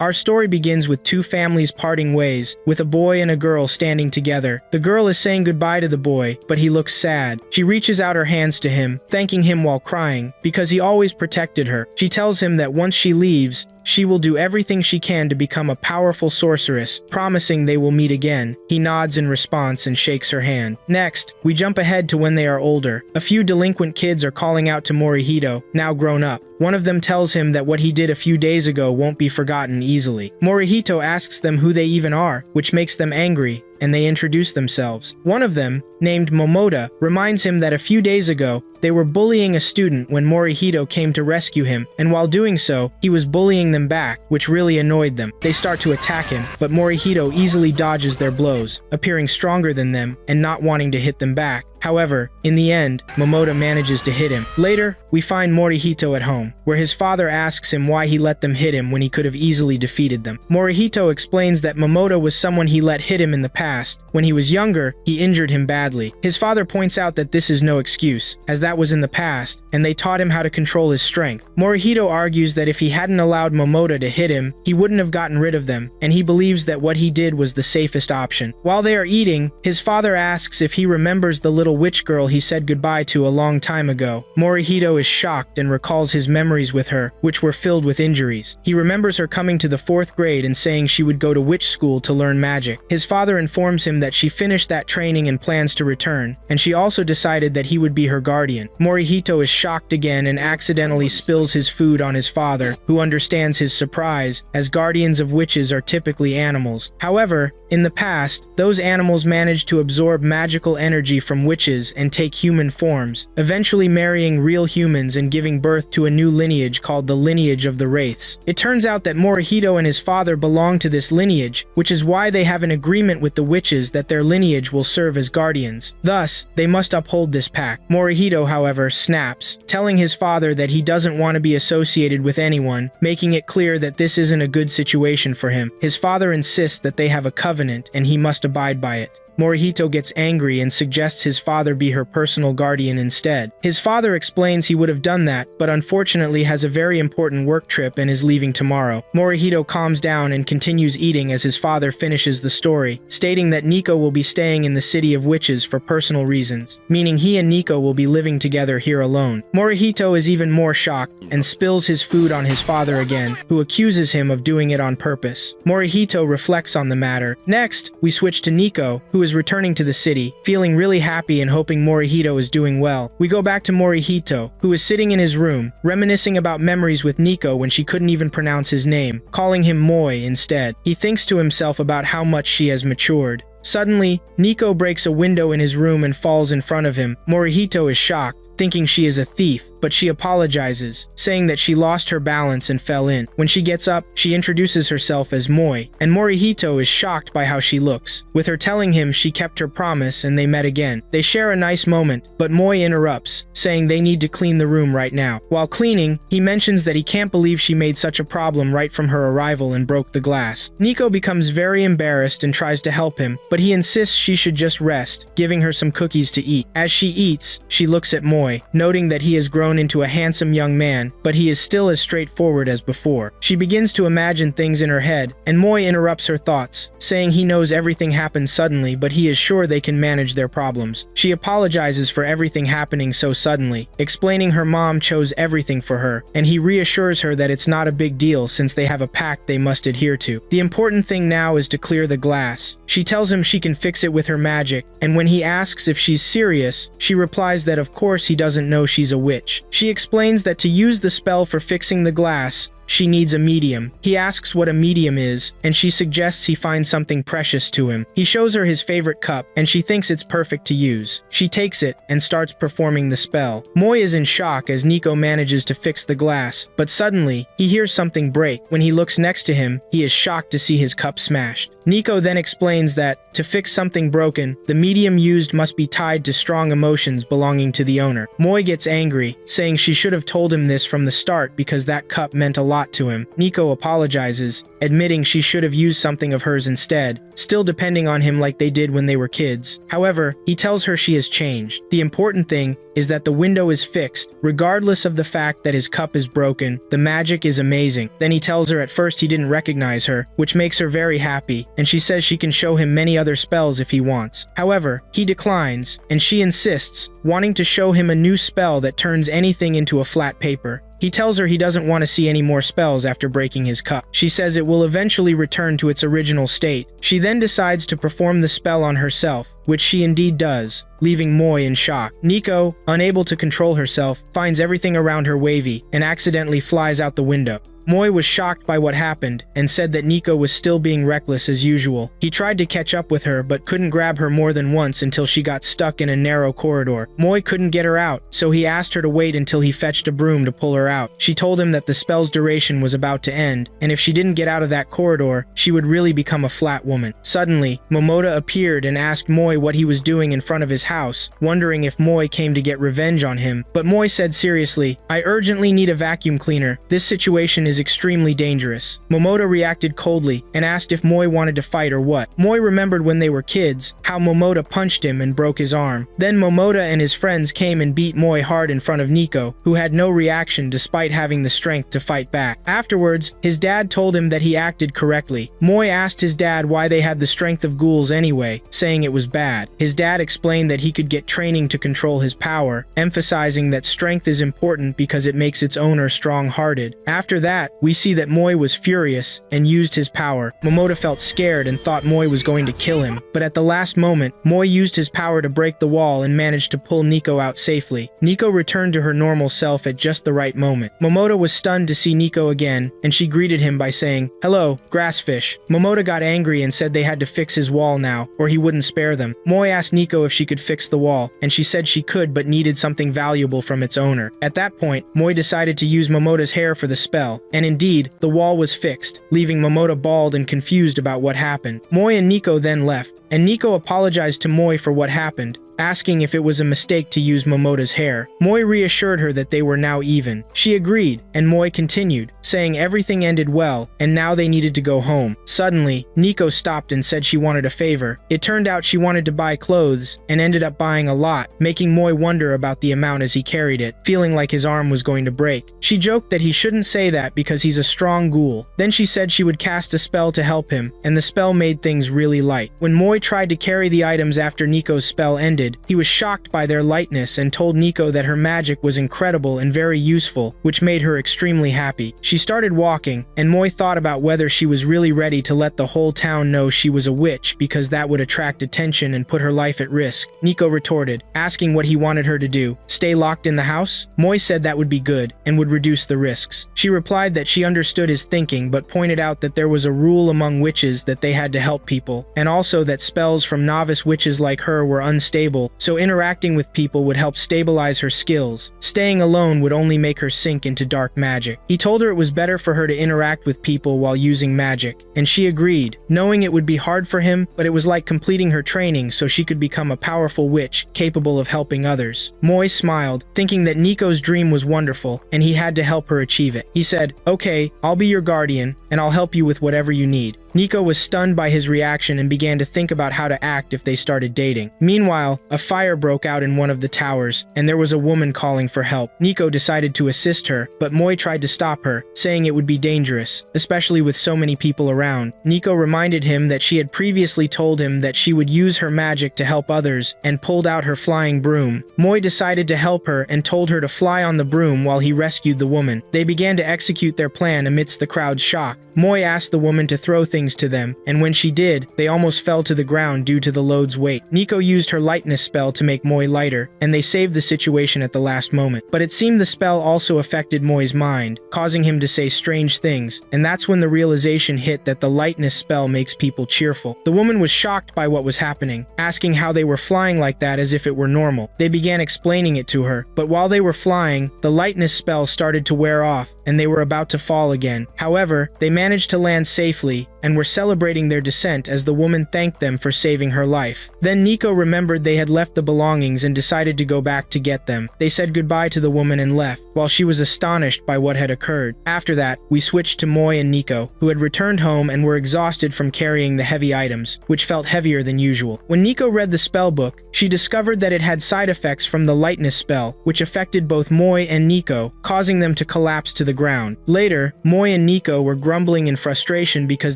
Our story begins with two families parting ways, with a boy and a girl standing together. The girl is saying goodbye to the boy, but he looks sad. She reaches out her hands to him, thanking him while crying, because he always protected her. She tells him that once she leaves, she will do everything she can to become a powerful sorceress, promising they will meet again. He nods in response and shakes her hand. Next, we jump ahead to when they are older. A few delinquent kids are calling out to Morihito, now grown up. One of them tells him that what he did a few days ago won't be forgotten easily. Morihito asks them who they even are, which makes them angry, and they introduce themselves. One of them, named Momoda, reminds him that a few days ago, they were bullying a student when Morihito came to rescue him, and while doing so, he was bullying them back, which really annoyed them. They start to attack him, but Morihito easily dodges their blows, appearing stronger than them and not wanting to hit them back. However, in the end, Momoda manages to hit him. Later, we find Morihito at home, where his father asks him why he let them hit him when he could have easily defeated them. Morihito explains that Momoda was someone he let hit him in the past. When he was younger, he injured him badly. His father points out that this is no excuse, as that was in the past, and they taught him how to control his strength. Morihito argues that if he hadn't allowed Momoda to hit him, he wouldn't have gotten rid of them, and he believes that what he did was the safest option. While they are eating, his father asks if he remembers the little witch girl he said goodbye to a long time ago. Morihito is shocked and recalls his memories with her, which were filled with injuries. He remembers her coming to the 4th grade and saying she would go to witch school to learn magic. His father informs him that she finished that training and plans to return, and she also decided that he would be her guardian. Morihito is shocked again and accidentally spills his food on his father, who understands his surprise, as guardians of witches are typically animals. However, in the past, those animals managed to absorb magical energy from witches and take human forms, eventually marrying real humans and giving birth to a new lineage called the lineage of the Wraiths. It turns out that Morihito and his father belong to this lineage, which is why they have an agreement with the witches that their lineage will serve as guardians. Thus, they must uphold this pact. Morihito, however, snaps, telling his father that he doesn't want to be associated with anyone, making it clear that this isn't a good situation for him. His father insists that they have a covenant and he must abide by it. Morihito gets angry and suggests his father be her personal guardian instead. His father explains he would have done that, but unfortunately has a very important work trip and is leaving tomorrow. Morihito calms down and continues eating as his father finishes the story, stating that Nico will be staying in the City of Witches for personal reasons, meaning he and Nico will be living together here alone. Morihito is even more shocked and spills his food on his father again, who accuses him of doing it on purpose. Morihito reflects on the matter. Next, we switch to Nico, who is returning to the city, feeling really happy and hoping Morihito is doing well. We go back to Morihito, who is sitting in his room, reminiscing about memories with Nico when she couldn't even pronounce his name, calling him Moi instead. He thinks to himself about how much she has matured. Suddenly, Nico breaks a window in his room and falls in front of him. Morihito is shocked, thinking she is a thief, but she apologizes, saying that she lost her balance and fell in. When she gets up, she introduces herself as Moi, and Morihito is shocked by how she looks, with her telling him she kept her promise and they met again. They share a nice moment, but Moi interrupts, saying they need to clean the room right now. While cleaning, he mentions that he can't believe she made such a problem right from her arrival and broke the glass. Nico becomes very embarrassed and tries to help him, but he insists she should just rest, giving her some cookies to eat. As she eats, she looks at Moi, noting that he has grown into a handsome young man, but he is still as straightforward as before. She begins to imagine things in her head, and Moi interrupts her thoughts, saying he knows everything happened suddenly, but he is sure they can manage their problems. She apologizes for everything happening so suddenly, explaining her mom chose everything for her, and he reassures her that it's not a big deal since they have a pact they must adhere to. The important thing now is to clear the glass. She tells him she can fix it with her magic, and when he asks if she's serious, she replies that of course he doesn't know she's a witch. She explains that to use the spell for fixing the glass, she needs a medium. He asks what a medium is, and she suggests he find something precious to him. He shows her his favorite cup, and she thinks it's perfect to use. She takes it and starts performing the spell. Moi is in shock as Nico manages to fix the glass, but suddenly, he hears something break. When he looks next to him, he is shocked to see his cup smashed. Nico then explains that, to fix something broken, the medium used must be tied to strong emotions belonging to the owner. Moi gets angry, saying she should have told him this from the start because that cup meant a lot to him. Nico apologizes, admitting she should have used something of hers instead, still depending on him like they did when they were kids. However, he tells her she has changed. The important thing is that the window is fixed, regardless of the fact that his cup is broken. The magic is amazing. Then he tells her at first he didn't recognize her, which makes her very happy, and she says she can show him many other spells if he wants. However, he declines, and she insists, wanting to show him a new spell that turns anything into a flat paper. He tells her he doesn't want to see any more spells after breaking his cup. She says it will eventually return to its original state. She then decides to perform the spell on herself, which she indeed does, leaving Moi in shock. Nico, unable to control herself, finds everything around her wavy and accidentally flies out the window. Moi was shocked by what happened and said that Nico was still being reckless as usual. He tried to catch up with her but couldn't grab her more than once until she got stuck in a narrow corridor. Moi couldn't get her out, so he asked her to wait until he fetched a broom to pull her out. She told him that the spell's duration was about to end, and if she didn't get out of that corridor, she would really become a flat woman. Suddenly, Momoda appeared and asked Moi what he was doing in front of his house, wondering if Moi came to get revenge on him. But Moi said seriously, "I urgently need a vacuum cleaner. This situation is extremely dangerous." Momoda reacted coldly and asked if Moi wanted to fight or what. Moi remembered when they were kids, how Momoda punched him and broke his arm. Then Momoda and his friends came and beat Moi hard in front of Nico, who had no reaction despite having the strength to fight back. Afterwards, his dad told him that he acted correctly. Moi asked his dad why they had the strength of ghouls anyway, saying it was bad. His dad explained that he could get training to control his power, emphasizing that strength is important because it makes its owner strong-hearted. After that, we see that Moi was furious and used his power. Momoda felt scared and thought Moi was going to kill him, but at the last moment, Moi used his power to break the wall and managed to pull Nico out safely. Nico returned to her normal self at just the right moment. Momoda was stunned to see Nico again, and she greeted him by saying, "Hello, grassfish." Momoda got angry and said they had to fix his wall now, or he wouldn't spare them. Moi asked Nico if she could fix the wall, and she said she could but needed something valuable from its owner. At that point, Moi decided to use Momoda's hair for the spell, and indeed, the wall was fixed, leaving Momoda bald and confused about what happened. Moi and Nico then left, and Nico apologized to Moi for what happened, asking if it was a mistake to use Momoda's hair. Moi reassured her that they were now even. She agreed, and Moi continued, saying everything ended well, and now they needed to go home. Suddenly, Nico stopped and said she wanted a favor. It turned out she wanted to buy clothes, and ended up buying a lot, making Moi wonder about the amount as he carried it, feeling like his arm was going to break. She joked that he shouldn't say that because he's a strong ghoul. Then she said she would cast a spell to help him, and the spell made things really light. When Moi tried to carry the items after Nico's spell ended, he was shocked by their lightness and told Nico that her magic was incredible and very useful, which made her extremely happy. She started walking, and Moi thought about whether she was really ready to let the whole town know she was a witch because that would attract attention and put her life at risk. Nico retorted, asking what he wanted her to do. Stay locked in the house? Moi said that would be good and would reduce the risks. She replied that she understood his thinking but pointed out that there was a rule among witches that they had to help people, and also that spells from novice witches like her were unstable, so interacting with people would help stabilize her skills. Staying alone would only make her sink into dark magic. He told her it was better for her to interact with people while using magic, and she agreed, knowing it would be hard for him, but it was like completing her training so she could become a powerful witch capable of helping others. Moi smiled, thinking that Nico's dream was wonderful, and he had to help her achieve it. He said, "Okay, I'll be your guardian, and I'll help you with whatever you need." Nico was stunned by his reaction and began to think about how to act if they started dating. Meanwhile, a fire broke out in one of the towers, and there was a woman calling for help. Nico decided to assist her, but Moi tried to stop her, saying it would be dangerous, especially with so many people around. Nico reminded him that she had previously told him that she would use her magic to help others, and pulled out her flying broom. Moi decided to help her and told her to fly on the broom while he rescued the woman. They began to execute their plan amidst the crowd's shock. Moi asked the woman to throw things to them, and when she did, they almost fell to the ground due to the load's weight. Nico used her lightness spell to make Moi lighter, and they saved the situation at the last moment. But it seemed the spell also affected Moi's mind, causing him to say strange things, and that's when the realization hit that the lightness spell makes people cheerful. The woman was shocked by what was happening, asking how they were flying like that as if it were normal. They began explaining it to her, but while they were flying, the lightness spell started to wear off, and they were about to fall again. However, they managed to land safely, and were celebrating their descent as the woman thanked them for saving her life. Then Nico remembered they had left the belongings and decided to go back to get them. They said goodbye to the woman and left, while she was astonished by what had occurred. After that, we switched to Moi and Nico, who had returned home and were exhausted from carrying the heavy items, which felt heavier than usual. When Nico read the spell book, she discovered that it had side effects from the lightness spell, which affected both Moi and Nico, causing them to collapse to the ground. Later, Moi and Nico were grumbling in frustration because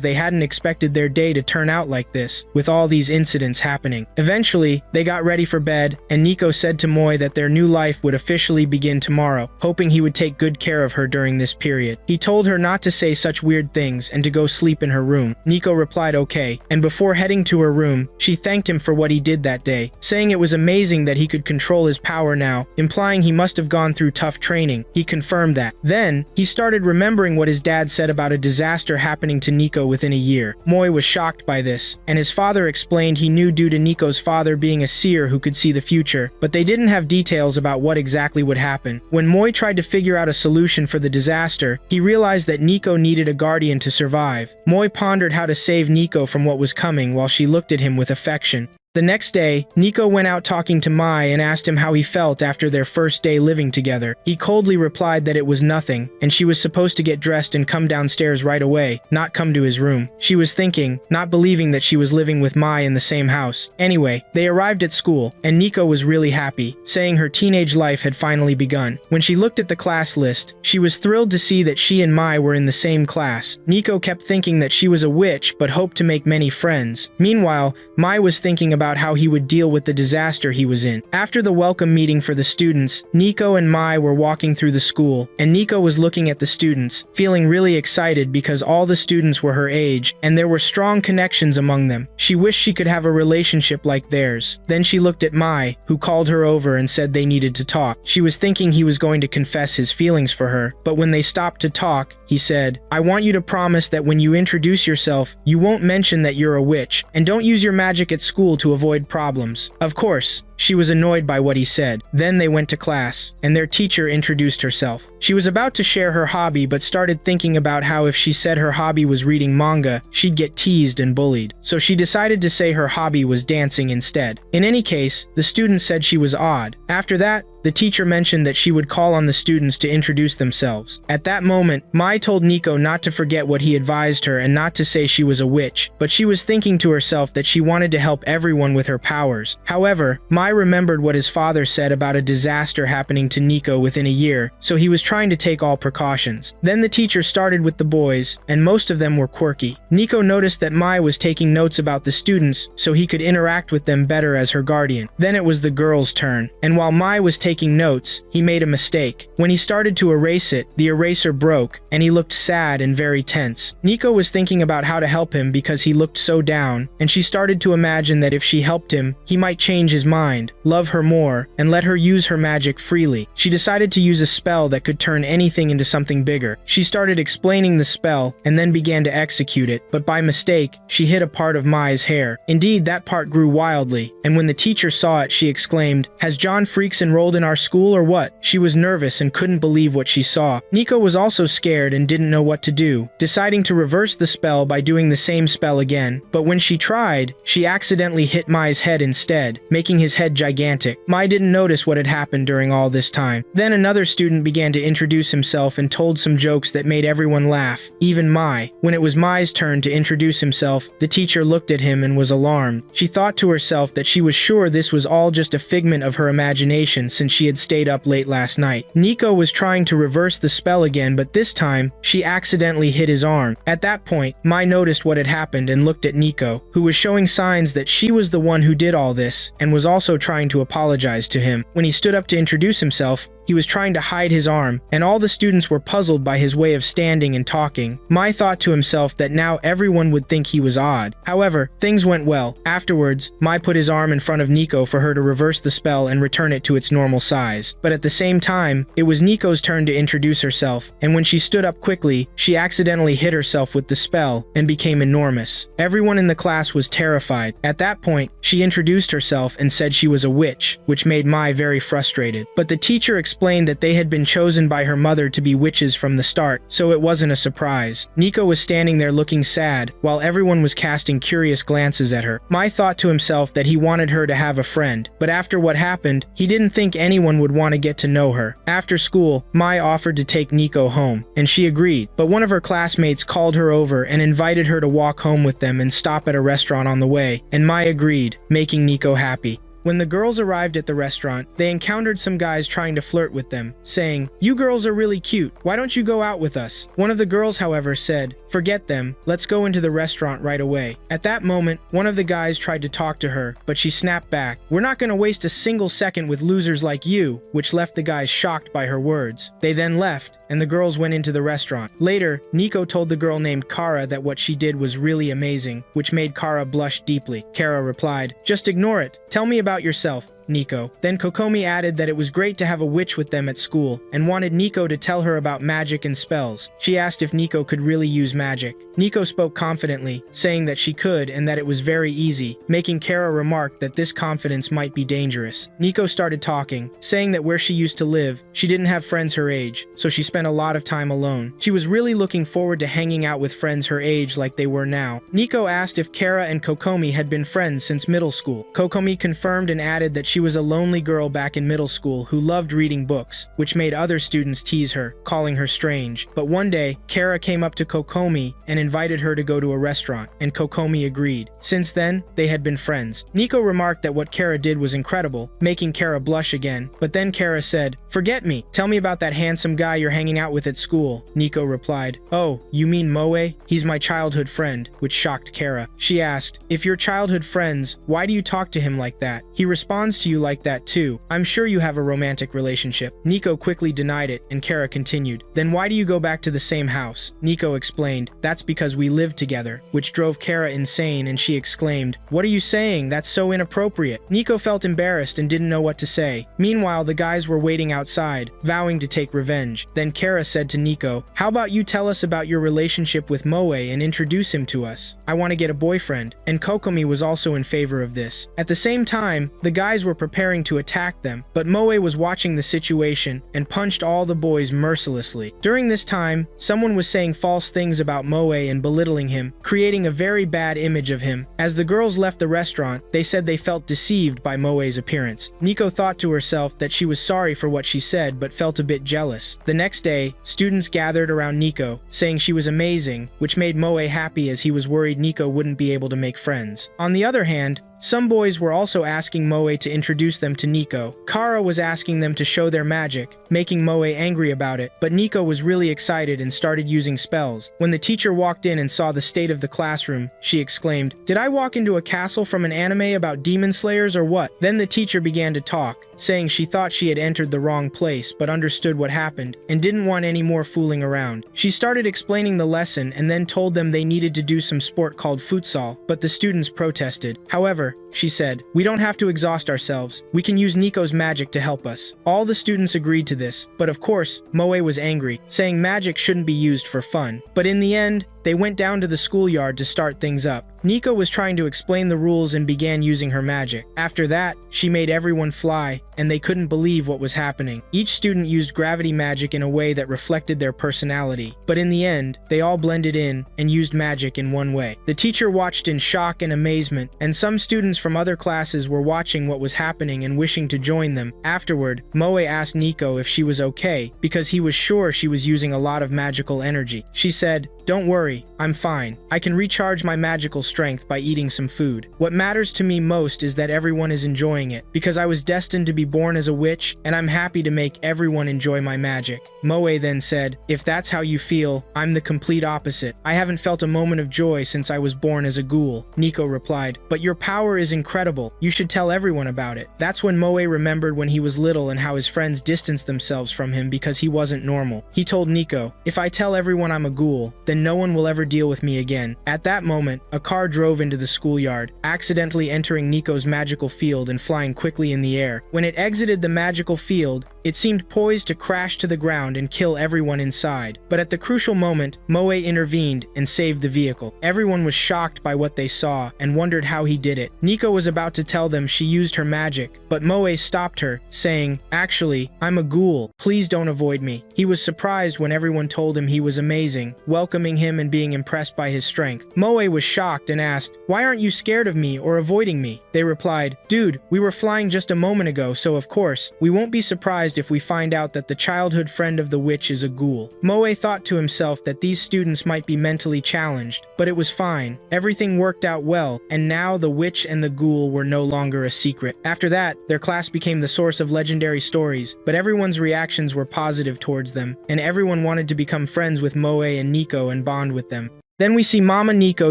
they hadn't expected their day to turn out like this, with all these incidents happening. Eventually, they got ready for bed, and Nico said to Moi that their new life would officially begin tomorrow, hoping he would take good care of her during this period. He told her not to say such weird things and to go sleep in her room. Nico replied okay, and before heading to her room, she thanked him for what he did that day, saying it was amazing that he could control his power now, implying he must have gone through tough training. He confirmed that. Then, he started remembering what his dad said about a disaster happening to Nico within a year. Moi was shocked by this, and his father explained he knew due to Nico's father being a seer who could see the future, but they didn't have details about what exactly would happen. When Moi tried to figure out a solution for the disaster, he realized that Nico needed a guardian to survive. Moi pondered how to save Nico from what was coming while she looked at him with affection. The next day, Nico went out talking to Mai and asked him how he felt after their first day living together. He coldly replied that it was nothing, and she was supposed to get dressed and come downstairs right away, not come to his room. She was thinking, not believing that she was living with Mai in the same house. Anyway, they arrived at school, and Nico was really happy, saying her teenage life had finally begun. When she looked at the class list, she was thrilled to see that she and Mai were in the same class. Nico kept thinking that she was a witch but hoped to make many friends. Meanwhile, Mai was thinking about how he would deal with the disaster he was in. After the welcome meeting for the students, Nico and Mai were walking through the school, and Nico was looking at the students, feeling really excited because all the students were her age, and there were strong connections among them. She wished she could have a relationship like theirs. Then she looked at Mai, who called her over and said they needed to talk. She was thinking he was going to confess his feelings for her, but when they stopped to talk, he said, "I want you to promise that when you introduce yourself, you won't mention that you're a witch, and don't use your magic at school to avoid problems." Of course, she was annoyed by what he said. Then they went to class, and their teacher introduced herself. She was about to share her hobby but started thinking about how if she said her hobby was reading manga, she'd get teased and bullied. So she decided to say her hobby was dancing instead. In any case, the students said she was odd. After that, the teacher mentioned that she would call on the students to introduce themselves. At that moment, Mai told Nico not to forget what he advised her and not to say she was a witch, but she was thinking to herself that she wanted to help everyone with her powers. However, Mai remembered what his father said about a disaster happening to Nico within a year, so he was trying to take all precautions. Then the teacher started with the boys, and most of them were quirky. Nico noticed that Mai was taking notes about the students so he could interact with them better as her guardian. Then it was the girls' turn, and while Mai was taking notes, he made a mistake. When he started to erase it, the eraser broke, and he looked sad and very tense. Nico was thinking about how to help him because he looked so down, and she started to imagine that if she helped him, he might change his mind, love her more, and let her use her magic freely. She decided to use a spell that could turn anything into something bigger. She started explaining the spell, and then began to execute it, but by mistake, she hit a part of Mai's hair. Indeed, that part grew wildly, and when the teacher saw it, she exclaimed, "Has John Freaks enrolled in our school or what?" She was nervous and couldn't believe what she saw. Nico was also scared and didn't know what to do, deciding to reverse the spell by doing the same spell again. But when she tried, she accidentally hit Mai's head instead, making his head gigantic. Mai didn't notice what had happened during all this time. Then another student began to introduce himself and told some jokes that made everyone laugh, even Mai. When it was Mai's turn to introduce himself, the teacher looked at him and was alarmed. She thought to herself that she was sure this was all just a figment of her imagination since she had stayed up late last night. Nico was trying to reverse the spell again, but this time, she accidentally hit his arm. At that point, Mai noticed what had happened and looked at Nico, who was showing signs that she was the one who did all this, and was also trying to apologize to him. When he stood up to introduce himself, he was trying to hide his arm, and all the students were puzzled by his way of standing and talking. Mai thought to himself that now everyone would think he was odd. However, things went well. Afterwards, Mai put his arm in front of Nico for her to reverse the spell and return it to its normal size. But at the same time, it was Nico's turn to introduce herself, and when she stood up quickly, she accidentally hit herself with the spell and became enormous. Everyone in the class was terrified. At that point, she introduced herself and said she was a witch, which made Mai very frustrated. But the teacher explained explained that they had been chosen by her mother to be witches from the start, so it wasn't a surprise. Nico was standing there looking sad, while everyone was casting curious glances at her. Mai thought to himself that he wanted her to have a friend, but after what happened, he didn't think anyone would want to get to know her. After school, Mai offered to take Nico home, and she agreed, but one of her classmates called her over and invited her to walk home with them and stop at a restaurant on the way, and Mai agreed, making Nico happy. When the girls arrived at the restaurant, they encountered some guys trying to flirt with them, saying, "You girls are really cute. Why don't you go out with us?" One of the girls, however, said, "Forget them. Let's go into the restaurant right away." At that moment, one of the guys tried to talk to her, but she snapped back, "We're not going to waste a single second with losers like you," which left the guys shocked by her words. They then left, and the girls went into the restaurant. Later, Nico told the girl named Kara that what she did was really amazing, which made Kara blush deeply. Kara replied, "Just ignore it. Tell me about yourself, Nico." Then Kokomi added that it was great to have a witch with them at school, and wanted Nico to tell her about magic and spells. She asked if Nico could really use magic. Nico spoke confidently, saying that she could and that it was very easy, making Kara remark that this confidence might be dangerous. Nico started talking, saying that where she used to live, she didn't have friends her age, so she spent a lot of time alone. She was really looking forward to hanging out with friends her age like they were now. Nico asked if Kara and Kokomi had been friends since middle school. Kokomi confirmed and added that she was a lonely girl back in middle school who loved reading books, which made other students tease her, calling her strange. But one day, Kara came up to Kokomi and invited her to go to a restaurant, and Kokomi agreed. Since then, they had been friends. Nico remarked that what Kara did was incredible, making Kara blush again, but then Kara said, "Forget me. Tell me about that handsome guy you're hanging out with at school." Nico replied, "Oh, you mean Moe? He's my childhood friend," which shocked Kara. She asked, "If you're childhood friends, why do you talk to him like that? He responds to you like that too. I'm sure you have a romantic relationship." Nico quickly denied it, and Kara continued, "Then why do you go back to the same house?" Nico explained, "That's because we live together," which drove Kara insane, and she exclaimed, "What are you saying? That's so inappropriate." Nico felt embarrassed and didn't know what to say. Meanwhile, the guys were waiting outside, vowing to take revenge. Then Kara said to Nico, "How about you tell us about your relationship with Moe and introduce him to us? I want to get a boyfriend." And Kokomi was also in favor of this. At the same time, the guys were preparing to attack them, but Moe was watching the situation and punched all the boys mercilessly. During this time, someone was saying false things about Moe and belittling him, creating a very bad image of him. As the girls left the restaurant, they said they felt deceived by Moe's appearance. Nico thought to herself that she was sorry for what she said, but felt a bit jealous. The next day, students gathered around Nico, saying she was amazing, which made Moe happy as he was worried Nico wouldn't be able to make friends. On the other hand, some boys were also asking Moe to introduce them to Nico. Kara was asking them to show their magic, making Moe angry about it, but Nico was really excited and started using spells. When the teacher walked in and saw the state of the classroom, she exclaimed, "Did I walk into a castle from an anime about demon slayers or what?" Then the teacher began to talk, saying she thought she had entered the wrong place but understood what happened and didn't want any more fooling around. She started explaining the lesson and then told them they needed to do some sport called futsal, but the students protested. However, she said, "We don't have to exhaust ourselves. We can use Nico's magic to help us." All the students agreed to this, but of course, Moe was angry, saying magic shouldn't be used for fun. But in the end, they went down to the schoolyard to start things up. Nico was trying to explain the rules and began using her magic. After that, she made everyone fly, and they couldn't believe what was happening. Each student used gravity magic in a way that reflected their personality, but in the end, they all blended in and used magic in one way. The teacher watched in shock and amazement, and some students from other classes were watching what was happening and wishing to join them. Afterward, Moe asked Nico if she was okay, because he was sure she was using a lot of magical energy. She said, "Don't worry, I'm fine. I can recharge my magical strength by eating some food. What matters to me most is that everyone is enjoying it, because I was destined to be born as a witch, and I'm happy to make everyone enjoy my magic." Moe then said, "If that's how you feel, I'm the complete opposite. I haven't felt a moment of joy since I was born as a ghoul." Nico replied, "But your power is incredible. You should tell everyone about it." That's when Moe remembered when he was little and how his friends distanced themselves from him because he wasn't normal. He told Nico, "If I tell everyone I'm a ghoul, then no one will will ever deal with me again. At that moment, a car drove into the schoolyard, accidentally entering Nico's magical field and flying quickly in the air. When it exited the magical field, it seemed poised to crash to the ground and kill everyone inside. But at the crucial moment, Moe intervened and saved the vehicle. Everyone was shocked by what they saw and wondered how he did it. Nico was about to tell them she used her magic, but Moe stopped her, saying, "Actually, I'm a ghoul. Please don't avoid me." He was surprised when everyone told him he was amazing, welcoming him and being impressed by his strength. Moe was shocked and asked, "Why aren't you scared of me or avoiding me?" They replied, "Dude, we were flying just a moment ago, so of course, we won't be surprised if we find out that the childhood friend of the witch is a ghoul." Moe thought to himself that these students might be mentally challenged, but it was fine. Everything worked out well, and now the witch and the ghoul were no longer a secret. After that, their class became the source of legendary stories, but everyone's reactions were positive towards them, and everyone wanted to become friends with Moe and Nico and bond with them. Then we see Mama Nico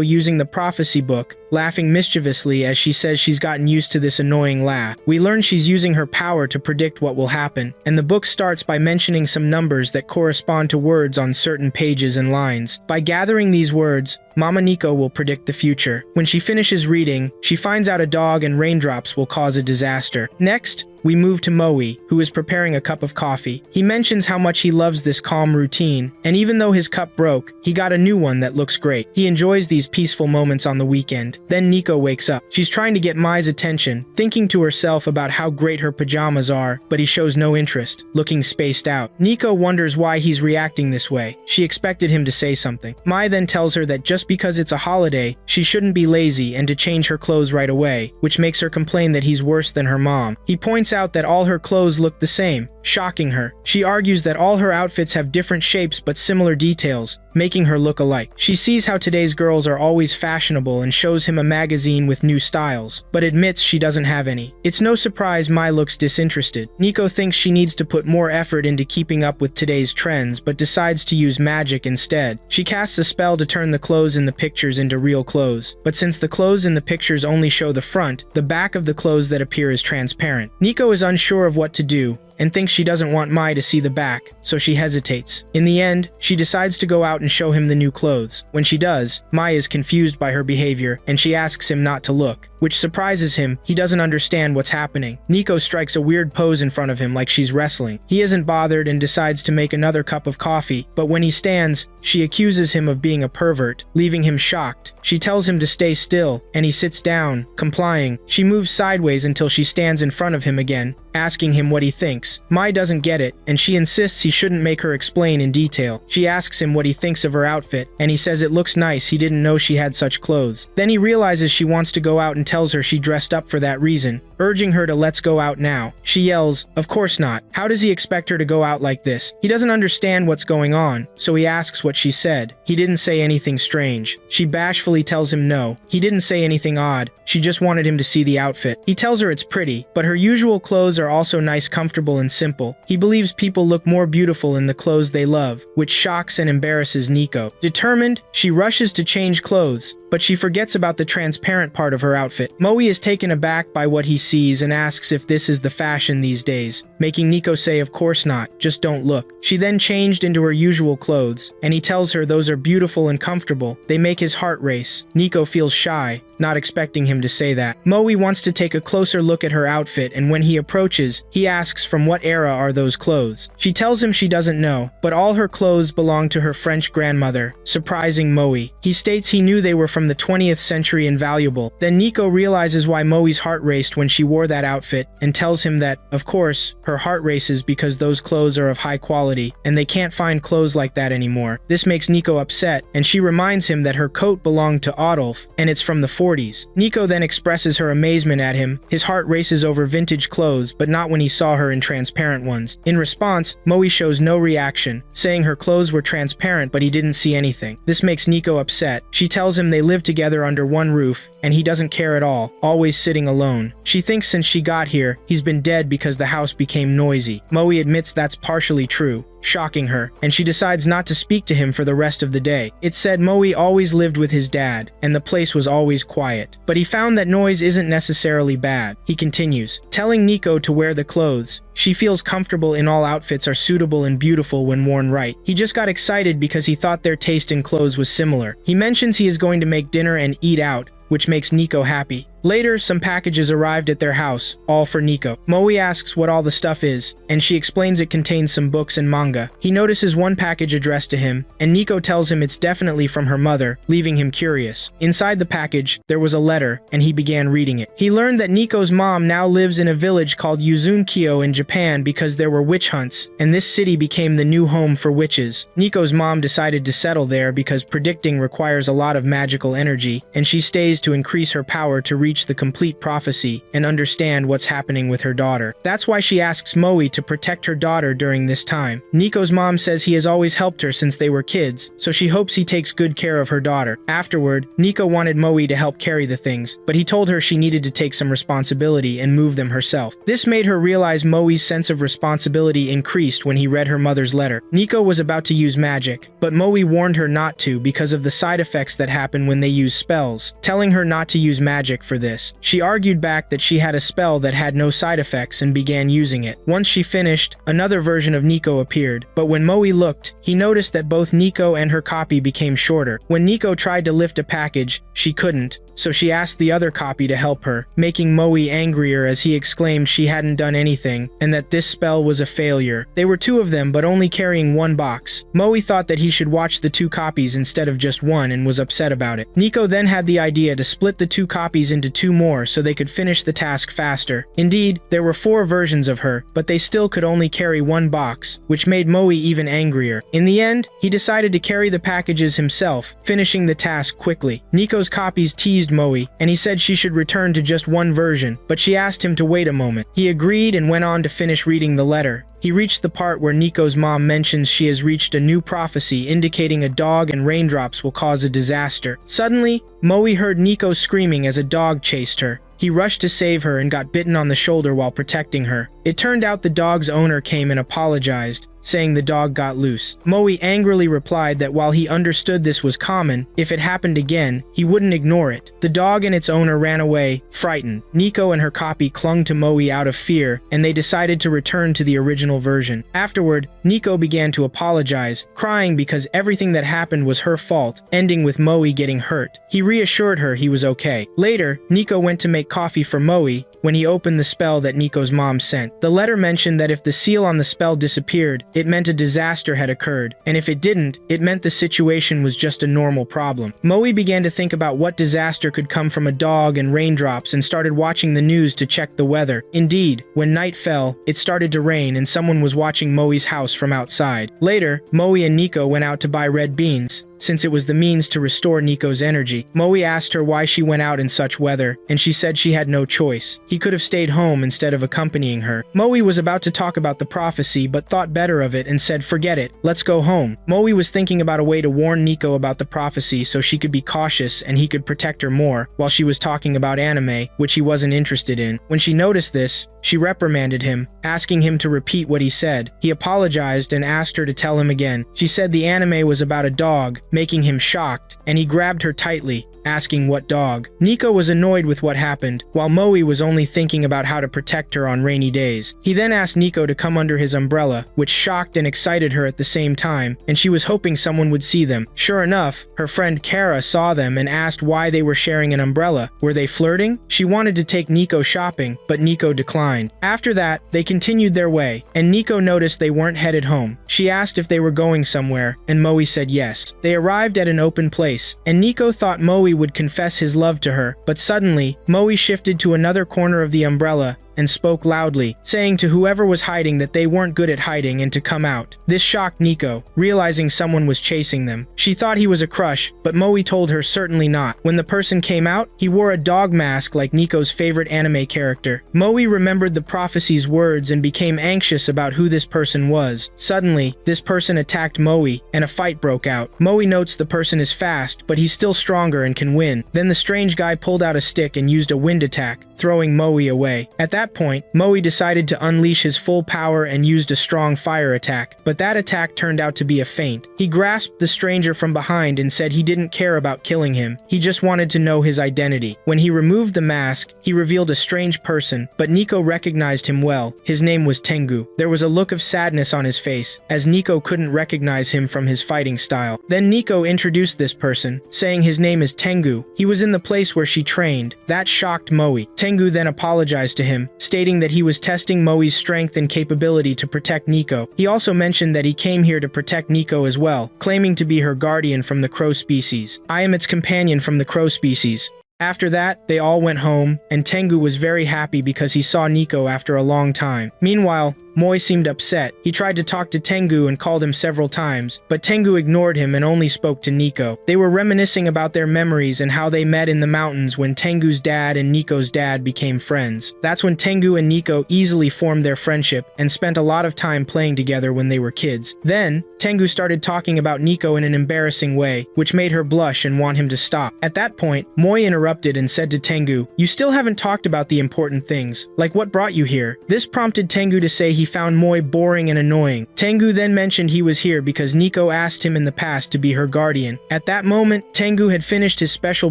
using the prophecy book, laughing mischievously as she says she's gotten used to this annoying laugh. We learn she's using her power to predict what will happen, and the book starts by mentioning some numbers that correspond to words on certain pages and lines. By gathering these words, Mama Nico will predict the future. When she finishes reading, she finds out a dog and raindrops will cause a disaster. Next, we move to Moe, who is preparing a cup of coffee. He mentions how much he loves this calm routine, and even though his cup broke, he got a new one that looks great. He enjoys these peaceful moments on the weekend. Then Nico wakes up. She's trying to get Mai's attention, thinking to herself about how great her pajamas are, but he shows no interest, looking spaced out. Nico wonders why he's reacting this way. She expected him to say something. Mai then tells her that just because it's a holiday, she shouldn't be lazy and to change her clothes right away, which makes her complain that he's worse than her mom. He points out that all her clothes look the same, shocking her. She argues that all her outfits have different shapes but similar details, making her look alike. She sees how today's girls are always fashionable and shows him a magazine with new styles, but admits she doesn't have any. It's no surprise Mai looks disinterested. Nico thinks she needs to put more effort into keeping up with today's trends, but decides to use magic instead. She casts a spell to turn the clothes in the pictures into real clothes, but since the clothes in the pictures only show the front, the back of the clothes that appear is transparent. Nico is unsure of what to do, and thinks she doesn't want Mai to see the back, so she hesitates. In the end, she decides to go out and show him the new clothes. When she does, Mai is confused by her behavior, and she asks him not to look, which surprises him. He doesn't understand what's happening. Nico strikes a weird pose in front of him like she's wrestling. He isn't bothered and decides to make another cup of coffee, but when he stands, she accuses him of being a pervert, leaving him shocked. She tells him to stay still, and he sits down, complying. She moves sideways until she stands in front of him again, asking him what he thinks. Mai doesn't get it, and she insists he shouldn't make her explain in detail. She asks him what he thinks of her outfit, and he says it looks nice, he didn't know she had such clothes. Then he realizes she wants to go out and tells her she dressed up for that reason, urging her to let's go out now. She yells, "Of course not. How does he expect her to go out like this?" He doesn't understand what's going on, so he asks what she said. He didn't say anything strange. She bashfully tells him no. He didn't say anything odd. She just wanted him to see the outfit. He tells her it's pretty, but her usual clothes are also nice, comfortable, and simple. He believes people look more beautiful in the clothes they love, which shocks and embarrasses Nico. Determined, she rushes to change clothes, but she forgets about the transparent part of her outfit. Moe is taken aback by what he sees and asks if this is the fashion these days, making Nico say of course not, just don't look. She then changed into her usual clothes, and he tells her those are beautiful and comfortable. They make his heart race. Nico feels shy, not expecting him to say that. Moe wants to take a closer look at her outfit, and when he approaches, he asks from what era are those clothes. She tells him she doesn't know, but all her clothes belong to her French grandmother, surprising Moe. He states he knew they were from the 20th century and valuable. Then Nico realizes why Moe's heart raced when she wore that outfit, and tells him that, of course, her heart races because those clothes are of high quality, and they can't find clothes like that anymore. This makes Nico upset, and she reminds him that her coat belonged to Adolf, and it's from the 40s. Nico then expresses her amazement at him. His heart races over vintage clothes, but not when he saw her in transparent ones. In response, Moe shows no reaction, saying her clothes were transparent but he didn't see anything. This makes Nico upset. She tells him they live together under one roof, and he doesn't care at all, always sitting alone. She thinks since she got here, he's been dead because the house became noisy. Moe admits that's partially true. shocking her, and she decides not to speak to him for the rest of the day. It said Moe always lived with his dad, and the place was always quiet. But he found that noise isn't necessarily bad. He continues, telling Nico to wear the clothes. She feels comfortable in all outfits are suitable and beautiful when worn right. He just got excited because he thought their taste in clothes was similar. He mentions he is going to make dinner and eat out, which makes Nico happy. Later, some packages arrived at their house, all for Nico. Moe asks what all the stuff is, and she explains it contains some books and manga. He notices one package addressed to him, and Nico tells him it's definitely from her mother, leaving him curious. Inside the package, there was a letter, and he began reading it. He learned that Nico's mom now lives in a village called Yuzunkyo in Japan because there were witch hunts, and this city became the new home for witches. Nico's mom decided to settle there because predicting requires a lot of magical energy, and she stays to increase her power to reach the complete prophecy and understand what's happening with her daughter. That's why she asks Moe to protect her daughter during this time. Nico's mom says he has always helped her since they were kids, so she hopes he takes good care of her daughter. Afterward, Nico wanted Moe to help carry the things, but he told her she needed to take some responsibility and move them herself. This made her realize Moe's sense of responsibility increased when he read her mother's letter. Nico was about to use magic, but Moe warned her not to because of the side effects that happen when they use spells, telling her not to use magic for this. She argued back that she had a spell that had no side effects and began using it. Once she finished, another version of Nico appeared, but when Moe looked, he noticed that both Nico and her copy became shorter. When Nico tried to lift a package, she couldn't, so she asked the other copy to help her, making Moe angrier as he exclaimed she hadn't done anything, and that this spell was a failure. They were two of them, but only carrying one box. Moe thought that he should watch the two copies instead of just one and was upset about it. Nico then had the idea to split the two copies into two more so they could finish the task faster. Indeed, there were 4 versions of her, but they still could only carry one box, which made Moe even angrier. In the end, he decided to carry the packages himself, finishing the task quickly. Nico's copies teased Moe, and he said she should return to just one version, but she asked him to wait a moment. He agreed and went on to finish reading the letter. He reached the part where Nico's mom mentions she has reached a new prophecy indicating a dog and raindrops will cause a disaster. Suddenly, Moe heard Nico screaming as a dog chased her. He rushed to save her and got bitten on the shoulder while protecting her. It turned out the dog's owner came and apologized, saying the dog got loose. Moe angrily replied that while he understood this was common, if it happened again, he wouldn't ignore it. The dog and its owner ran away, frightened. Nico and her copy clung to Moe out of fear, and they decided to return to the original version. Afterward, Nico began to apologize, crying because everything that happened was her fault, ending with Moe getting hurt. He reassured her he was okay. Later, Nico went to make coffee for Moe when he opened the spell that Nico's mom sent. The letter mentioned that if the seal on the spell disappeared, it meant a disaster had occurred, and if it didn't, it meant the situation was just a normal problem. Moe began to think about what disaster could come from a dog and raindrops and started watching the news to check the weather. Indeed, when night fell, it started to rain and someone was watching Moe's house from outside. Later, Moe and Nico went out to buy red beans, since it was the means to restore Nico's energy. Moe asked her why she went out in such weather, and she said she had no choice. He could have stayed home instead of accompanying her. Moe was about to talk about the prophecy, but thought better of it and said, "Forget it, let's go home." Moe was thinking about a way to warn Nico about the prophecy so she could be cautious and he could protect her more, while she was talking about anime, which he wasn't interested in. When she noticed this, she reprimanded him, asking him to repeat what he said. He apologized and asked her to tell him again. She said the anime was about a dog, making him shocked, and he grabbed her tightly, asking what dog. Nico was annoyed with what happened, while Moe was only thinking about how to protect her on rainy days. He then asked Nico to come under his umbrella, which shocked and excited her at the same time, and she was hoping someone would see them. Sure enough, her friend Kara saw them and asked why they were sharing an umbrella. Were they flirting? She wanted to take Nico shopping, but Nico declined. After that, they continued their way, and Nico noticed they weren't headed home. She asked if they were going somewhere, and Moe said yes. They arrived at an open place, and Nico thought Moe would confess his love to her, but suddenly, Moe shifted to another corner of the umbrella and spoke loudly, saying to whoever was hiding that they weren't good at hiding and to come out. This shocked Nico, realizing someone was chasing them. She thought he was a crush, but Moe told her certainly not. When the person came out, he wore a dog mask like Nico's favorite anime character. Moe remembered the prophecy's words and became anxious about who this person was. Suddenly, this person attacked Moe, and a fight broke out. Moe notes the person is fast, but he's still stronger and can win. Then the strange guy pulled out a stick and used a wind attack, throwing Moe away. At that point, Moe decided to unleash his full power and used a strong fire attack, but that attack turned out to be a feint. He grasped the stranger from behind and said he didn't care about killing him, he just wanted to know his identity. When he removed the mask, he revealed a strange person, but Nico recognized him well. His name was Tengu. There was a look of sadness on his face, as Nico couldn't recognize him from his fighting style. Then Nico introduced this person, saying his name is Tengu. He was in the place where she trained. That shocked Moe. Tengu then apologized to him, stating that he was testing Moe's strength and capability to protect Nico. He also mentioned that he came here to protect Nico as well, claiming to be her guardian from the crow species. I am its companion from the crow species. After that, they all went home, and Tengu was very happy because he saw Nico after a long time. Meanwhile, Moe seemed upset. He tried to talk to Tengu and called him several times, but Tengu ignored him and only spoke to Nico. They were reminiscing about their memories and how they met in the mountains when Tengu's dad and Nico's dad became friends. That's when Tengu and Nico easily formed their friendship and spent a lot of time playing together when they were kids. Then, Tengu started talking about Nico in an embarrassing way, which made her blush and want him to stop. At that point, Moe interrupted and said to Tengu, "You still haven't talked about the important things, like what brought you here." This prompted Tengu to say he found Moe boring and annoying. Tengu then mentioned he was here because Nico asked him in the past to be her guardian. At that moment, Tengu had finished his special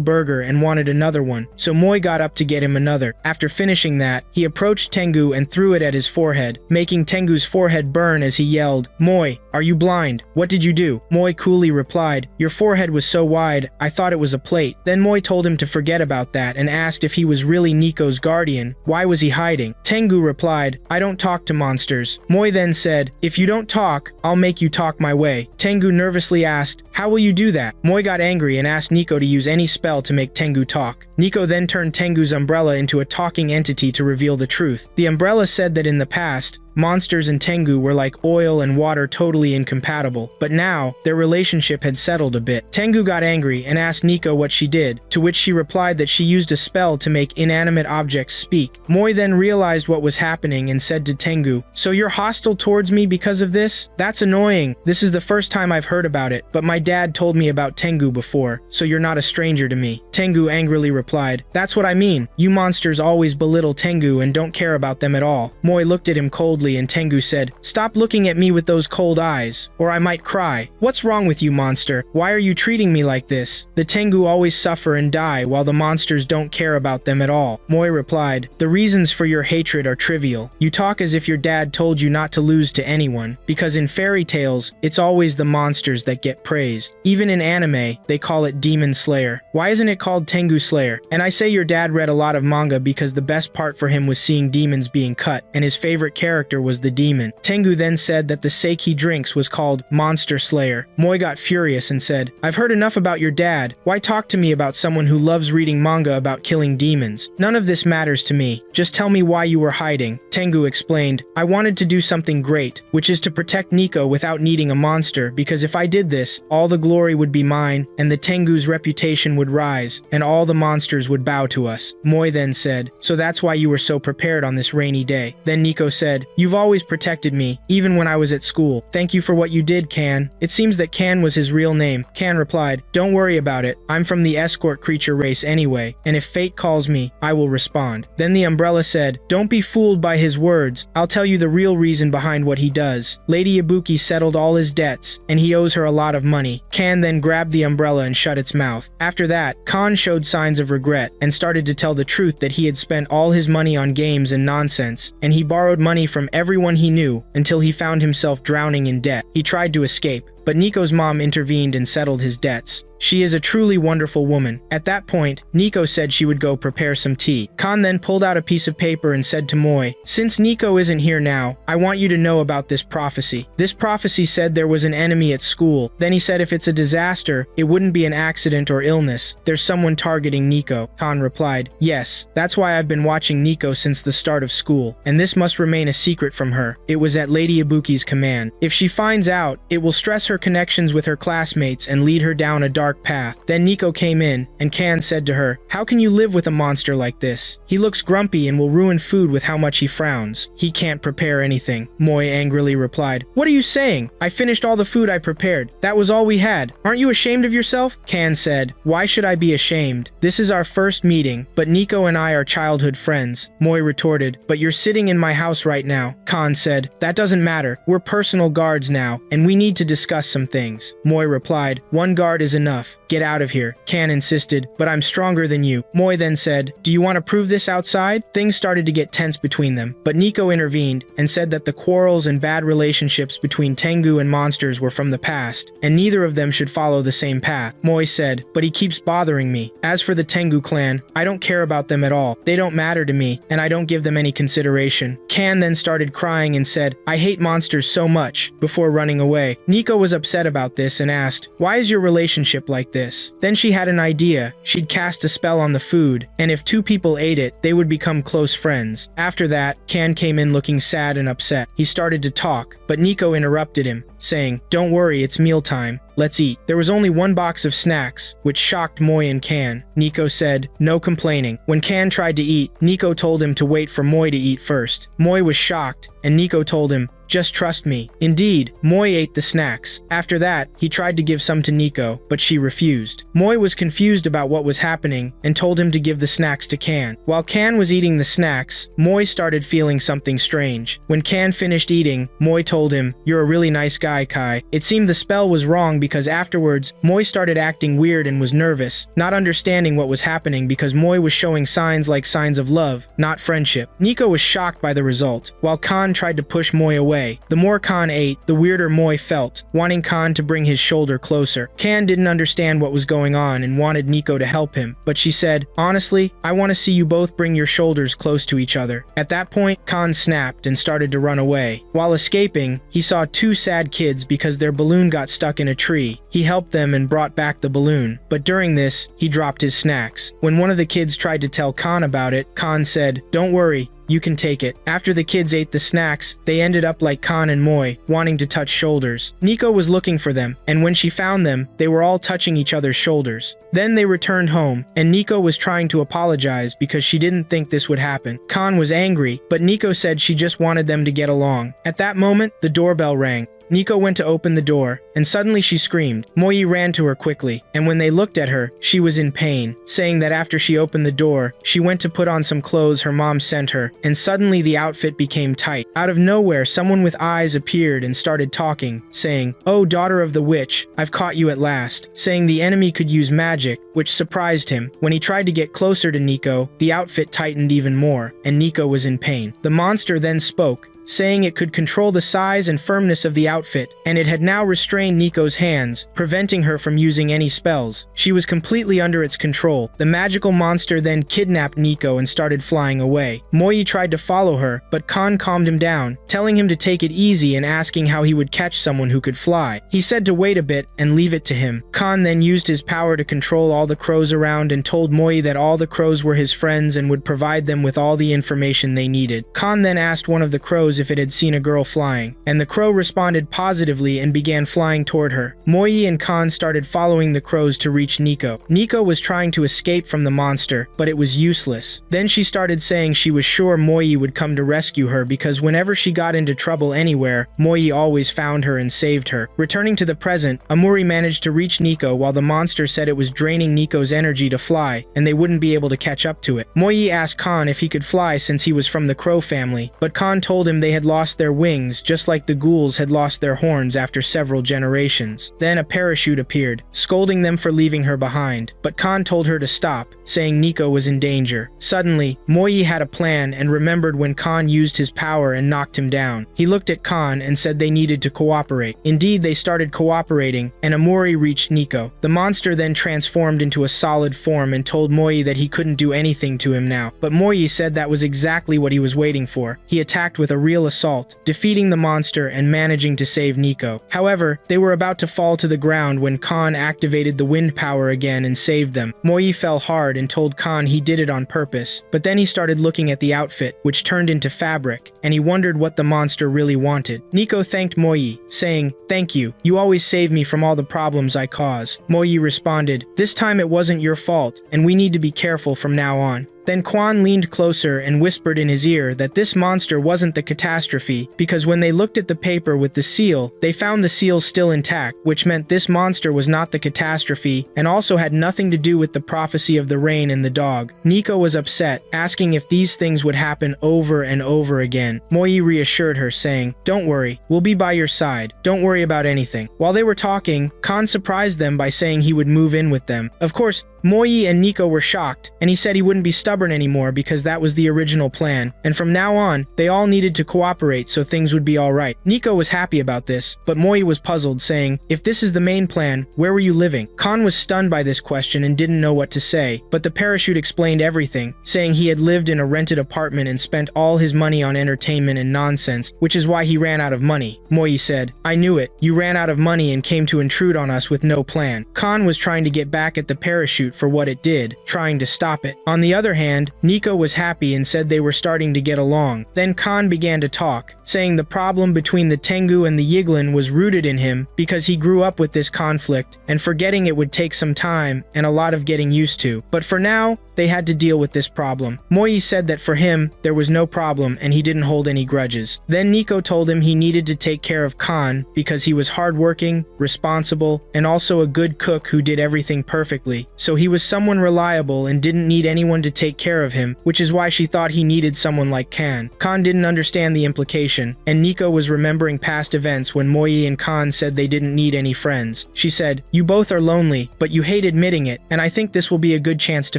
burger and wanted another one, so Moe got up to get him another. After finishing that, he approached Tengu and threw it at his forehead, making Tengu's forehead burn as he yelled, "Moe, are you blind? What did you do?" Moe coolly replied, "Your forehead was so wide, I thought it was a plate." Then Moe told him to forget about that and asked if he was really Nico's guardian. Why was he hiding? Tengu replied, "I don't talk to monsters." Moe then said, "If you don't talk, I'll make you talk my way." Tengu nervously asked, "How will you do that?" Moe got angry and asked Nico to use any spell to make Tengu talk. Nico then turned Tengu's umbrella into a talking entity to reveal the truth. The umbrella said that in the past, monsters and Tengu were like oil and water, totally incompatible, but now, their relationship had settled a bit. Tengu got angry and asked Nico what she did, to which she replied that she used a spell to make inanimate objects speak. Moe then realized what was happening and said to Tengu, "So you're hostile towards me because of this? That's annoying. This is the first time I've heard about it, but my dad told me about Tengu before, so you're not a stranger to me." Tengu angrily replied, "That's what I mean. You monsters always belittle Tengu and don't care about them at all." Moe looked at him coldly and Tengu said, "Stop looking at me with those cold eyes, or I might cry. What's wrong with you, monster? Why are you treating me like this? The Tengu always suffer and die while the monsters don't care about them at all." Moe replied, "The reasons for your hatred are trivial. You talk as if your dad told you not to lose to anyone, because in fairy tales, it's always the monsters that get praised. Even in anime, they call it Demon Slayer. Why isn't it called Tengu Slayer? And I say your dad read a lot of manga because the best part for him was seeing demons being cut, and his favorite character was the demon." Tengu then said that the sake he drinks was called Monster Slayer. Moe got furious and said, "I've heard enough about your dad. Why talk to me about someone who loves reading manga about killing demons? None of this matters to me. Just tell me why you were hiding." Tengu explained, "I wanted to do something great, which is to protect Nico without needing a monster, because if I did this, all the glory would be mine, and the Tengu's reputation would rise, and all the monsters would bow to us." Moe then said, "So that's why you were so prepared on this rainy day." Then Nico said, "You've always protected me, even when I was at school. Thank you for what you did, Kan." It seems that Kan was his real name. Kan replied, "Don't worry about it. I'm from the escort creature race anyway, and if fate calls me, I will respond." Then the umbrella said, "Don't be fooled by his words. I'll tell you the real reason behind what he does. Lady Ibuki settled all his debts, and he owes her a lot of money." Kan then grabbed the umbrella and shut its mouth. After that, Kan showed signs of regret and started to tell the truth that he had spent all his money on games and nonsense, and he borrowed money from everyone he knew until he found himself drowning in debt. He tried to escape, but Nico's mom intervened and settled his debts. She is a truly wonderful woman. At that point, Nico said she would go prepare some tea. Kan then pulled out a piece of paper and said to Moe, "Since Nico isn't here now, I want you to know about this prophecy. This prophecy said there was an enemy at school. Then he said if it's a disaster, it wouldn't be an accident or illness. There's someone targeting Nico." Kan replied, "Yes, that's why I've been watching Nico since the start of school, and this must remain a secret from her. It was at Lady Ibuki's command. If she finds out, it will stress her connections with her classmates and lead her down a dark dark path. Then Nico came in, and Kan said to her, "How can you live with a monster like this? He looks grumpy and will ruin food with how much he frowns. He can't prepare anything." Moi angrily replied, "What are you saying? I finished all the food I prepared. That was all we had. Aren't you ashamed of yourself?" Kan said, "Why should I be ashamed? This is our first meeting, but Nico and I are childhood friends." Moi retorted, "But you're sitting in my house right now." Kan said, "That doesn't matter. We're personal guards now, and we need to discuss some things." Moi replied, "One guard is enough. Get out of here." Kan insisted, "But I'm stronger than you." Moi then said, "Do you want to prove this outside?" Things started to get tense between them, but Nico intervened and said that the quarrels and bad relationships between Tengu and monsters were from the past, and neither of them should follow the same path. Moi said, "But he keeps bothering me. As for the Tengu clan, I don't care about them at all. They don't matter to me, and I don't give them any consideration." Kan then started crying and said, "I hate monsters so much," before running away. Nico was upset about this and asked, "Why is your relationship like this?" Then she had an idea. She'd cast a spell on the food, and if two people ate it, they would become close friends. After that, Kan came in looking sad and upset. He started to talk, but Nico interrupted him, saying, "Don't worry, it's mealtime. Let's eat." There was only one box of snacks, which shocked Moi and Kan. Nico said, "No complaining." When Kan tried to eat, Nico told him to wait for Moi to eat first. Moi was shocked, and Nico told him, "Just trust me." Indeed, Moi ate the snacks. After that, he tried to give some to Nico, but she refused. Moi was confused about what was happening and told him to give the snacks to Kan. While Kan was eating the snacks, Moi started feeling something strange. When Kan finished eating, Moi told him, "You're a really nice guy, Kai." It seemed the spell was wrong because afterwards, Moi started acting weird and was nervous, not understanding what was happening because Moi was showing signs like signs of love, not friendship. Nico was shocked by the result, while Kan tried to push Moi away. The more Kan ate, the weirder Moi felt, wanting Kan to bring his shoulder closer. Kan didn't understand what was going on and wanted Nico to help him, but she said, "Honestly, I want to see you both bring your shoulders close to each other." At that point, Kan snapped and started to run away. While escaping, he saw two sad kids because their balloon got stuck in a tree. He helped them and brought back the balloon, but during this, he dropped his snacks. When one of the kids tried to tell Kan about it, Kan said, "Don't worry. You can take it." After the kids ate the snacks, they ended up like Kan and Moi, wanting to touch shoulders. Nico was looking for them, and when she found them, they were all touching each other's shoulders. Then they returned home, and Nico was trying to apologize because she didn't think this would happen. Kan was angry, but Nico said she just wanted them to get along. At that moment, the doorbell rang. Nico went to open the door, and suddenly she screamed. Moi ran to her quickly, and when they looked at her, she was in pain, saying that after she opened the door, she went to put on some clothes her mom sent her, and suddenly the outfit became tight. Out of nowhere, someone with eyes appeared and started talking, saying, "Oh, daughter of the witch, I've caught you at last," saying the enemy could use magic, which surprised him. When he tried to get closer to Nico, the outfit tightened even more, and Nico was in pain. The monster then spoke, saying it could control the size and firmness of the outfit, and it had now restrained Nico's hands, preventing her from using any spells. She was completely under its control. The magical monster then kidnapped Nico and started flying away. Moi tried to follow her, but Kan calmed him down, telling him to take it easy and asking how he would catch someone who could fly. He said to wait a bit and leave it to him. Kan then used his power to control all the crows around and told Moi that all the crows were his friends and would provide them with all the information they needed. Kan then asked one of the crows if it had seen a girl flying, and the crow responded positively and began flying toward her. Moi and Kan started following the crows to reach Nico. Nico was trying to escape from the monster, but it was useless. Then she started saying she was sure Moi would come to rescue her because whenever she got into trouble anywhere, Moi always found her and saved her. Returning to the present, Amuri managed to reach Nico while the monster said it was draining Nico's energy to fly, and they wouldn't be able to catch up to it. Moi asked Kan if he could fly since he was from the crow family, but Kan told him they had lost their wings just like the ghouls had lost their horns after several generations. Then a parachute appeared, scolding them for leaving her behind, but Kan told her to stop, saying Nico was in danger. Suddenly, Moi had a plan and remembered when Kan used his power and knocked him down. He looked at Kan and said they needed to cooperate. Indeed, they started cooperating, and Amuri reached Nico. The monster then transformed into a solid form and told Moi that he couldn't do anything to him now, but Moi said that was exactly what he was waiting for. He attacked with a real real assault, defeating the monster and managing to save Nico. However, they were about to fall to the ground when Khan activated the wind power again and saved them. Moi fell hard and told Khan he did it on purpose, but then he started looking at the outfit, which turned into fabric, and he wondered what the monster really wanted. Nico thanked Moi, saying, "Thank you. You always save me from all the problems I cause." Moi responded, "This time it wasn't your fault, and we need to be careful from now on." Then Quan leaned closer and whispered in his ear that this monster wasn't the catastrophe, because when they looked at the paper with the seal, they found the seal still intact, which meant this monster was not the catastrophe and also had nothing to do with the prophecy of the rain and the dog. Nico was upset, asking if these things would happen over and over again. Moi reassured her, saying, "Don't worry, we'll be by your side. Don't worry about anything." While they were talking, Khan surprised them by saying he would move in with them. Of course, Moi and Nico were shocked, and he said he wouldn't be stubborn anymore because that was the original plan, and from now on, they all needed to cooperate so things would be alright. Nico was happy about this, but Moi was puzzled, saying, "If this is the main plan, where were you living?" Khan was stunned by this question and didn't know what to say, but the parachute explained everything, saying he had lived in a rented apartment and spent all his money on entertainment and nonsense, which is why he ran out of money. Moi said, "I knew it. You ran out of money and came to intrude on us with no plan." Khan was trying to get back at the parachute for what it did, trying to stop it. On the other hand, Nico was happy and said they were starting to get along. Then Khan began to talk, saying the problem between the Tengu and the Yiglin was rooted in him because he grew up with this conflict, and forgetting it would take some time and a lot of getting used to. But for now, they had to deal with this problem. Moi said that for him, there was no problem and he didn't hold any grudges. Then Nico told him he needed to take care of Khan because he was hardworking, responsible, and also a good cook who did everything perfectly. So he was someone reliable and didn't need anyone to take care of him, which is why she thought he needed someone like Khan. Khan didn't understand the implication, and Nico was remembering past events when Moi and Khan said they didn't need any friends. She said, "You both are lonely, but you hate admitting it, and I think this will be a good chance to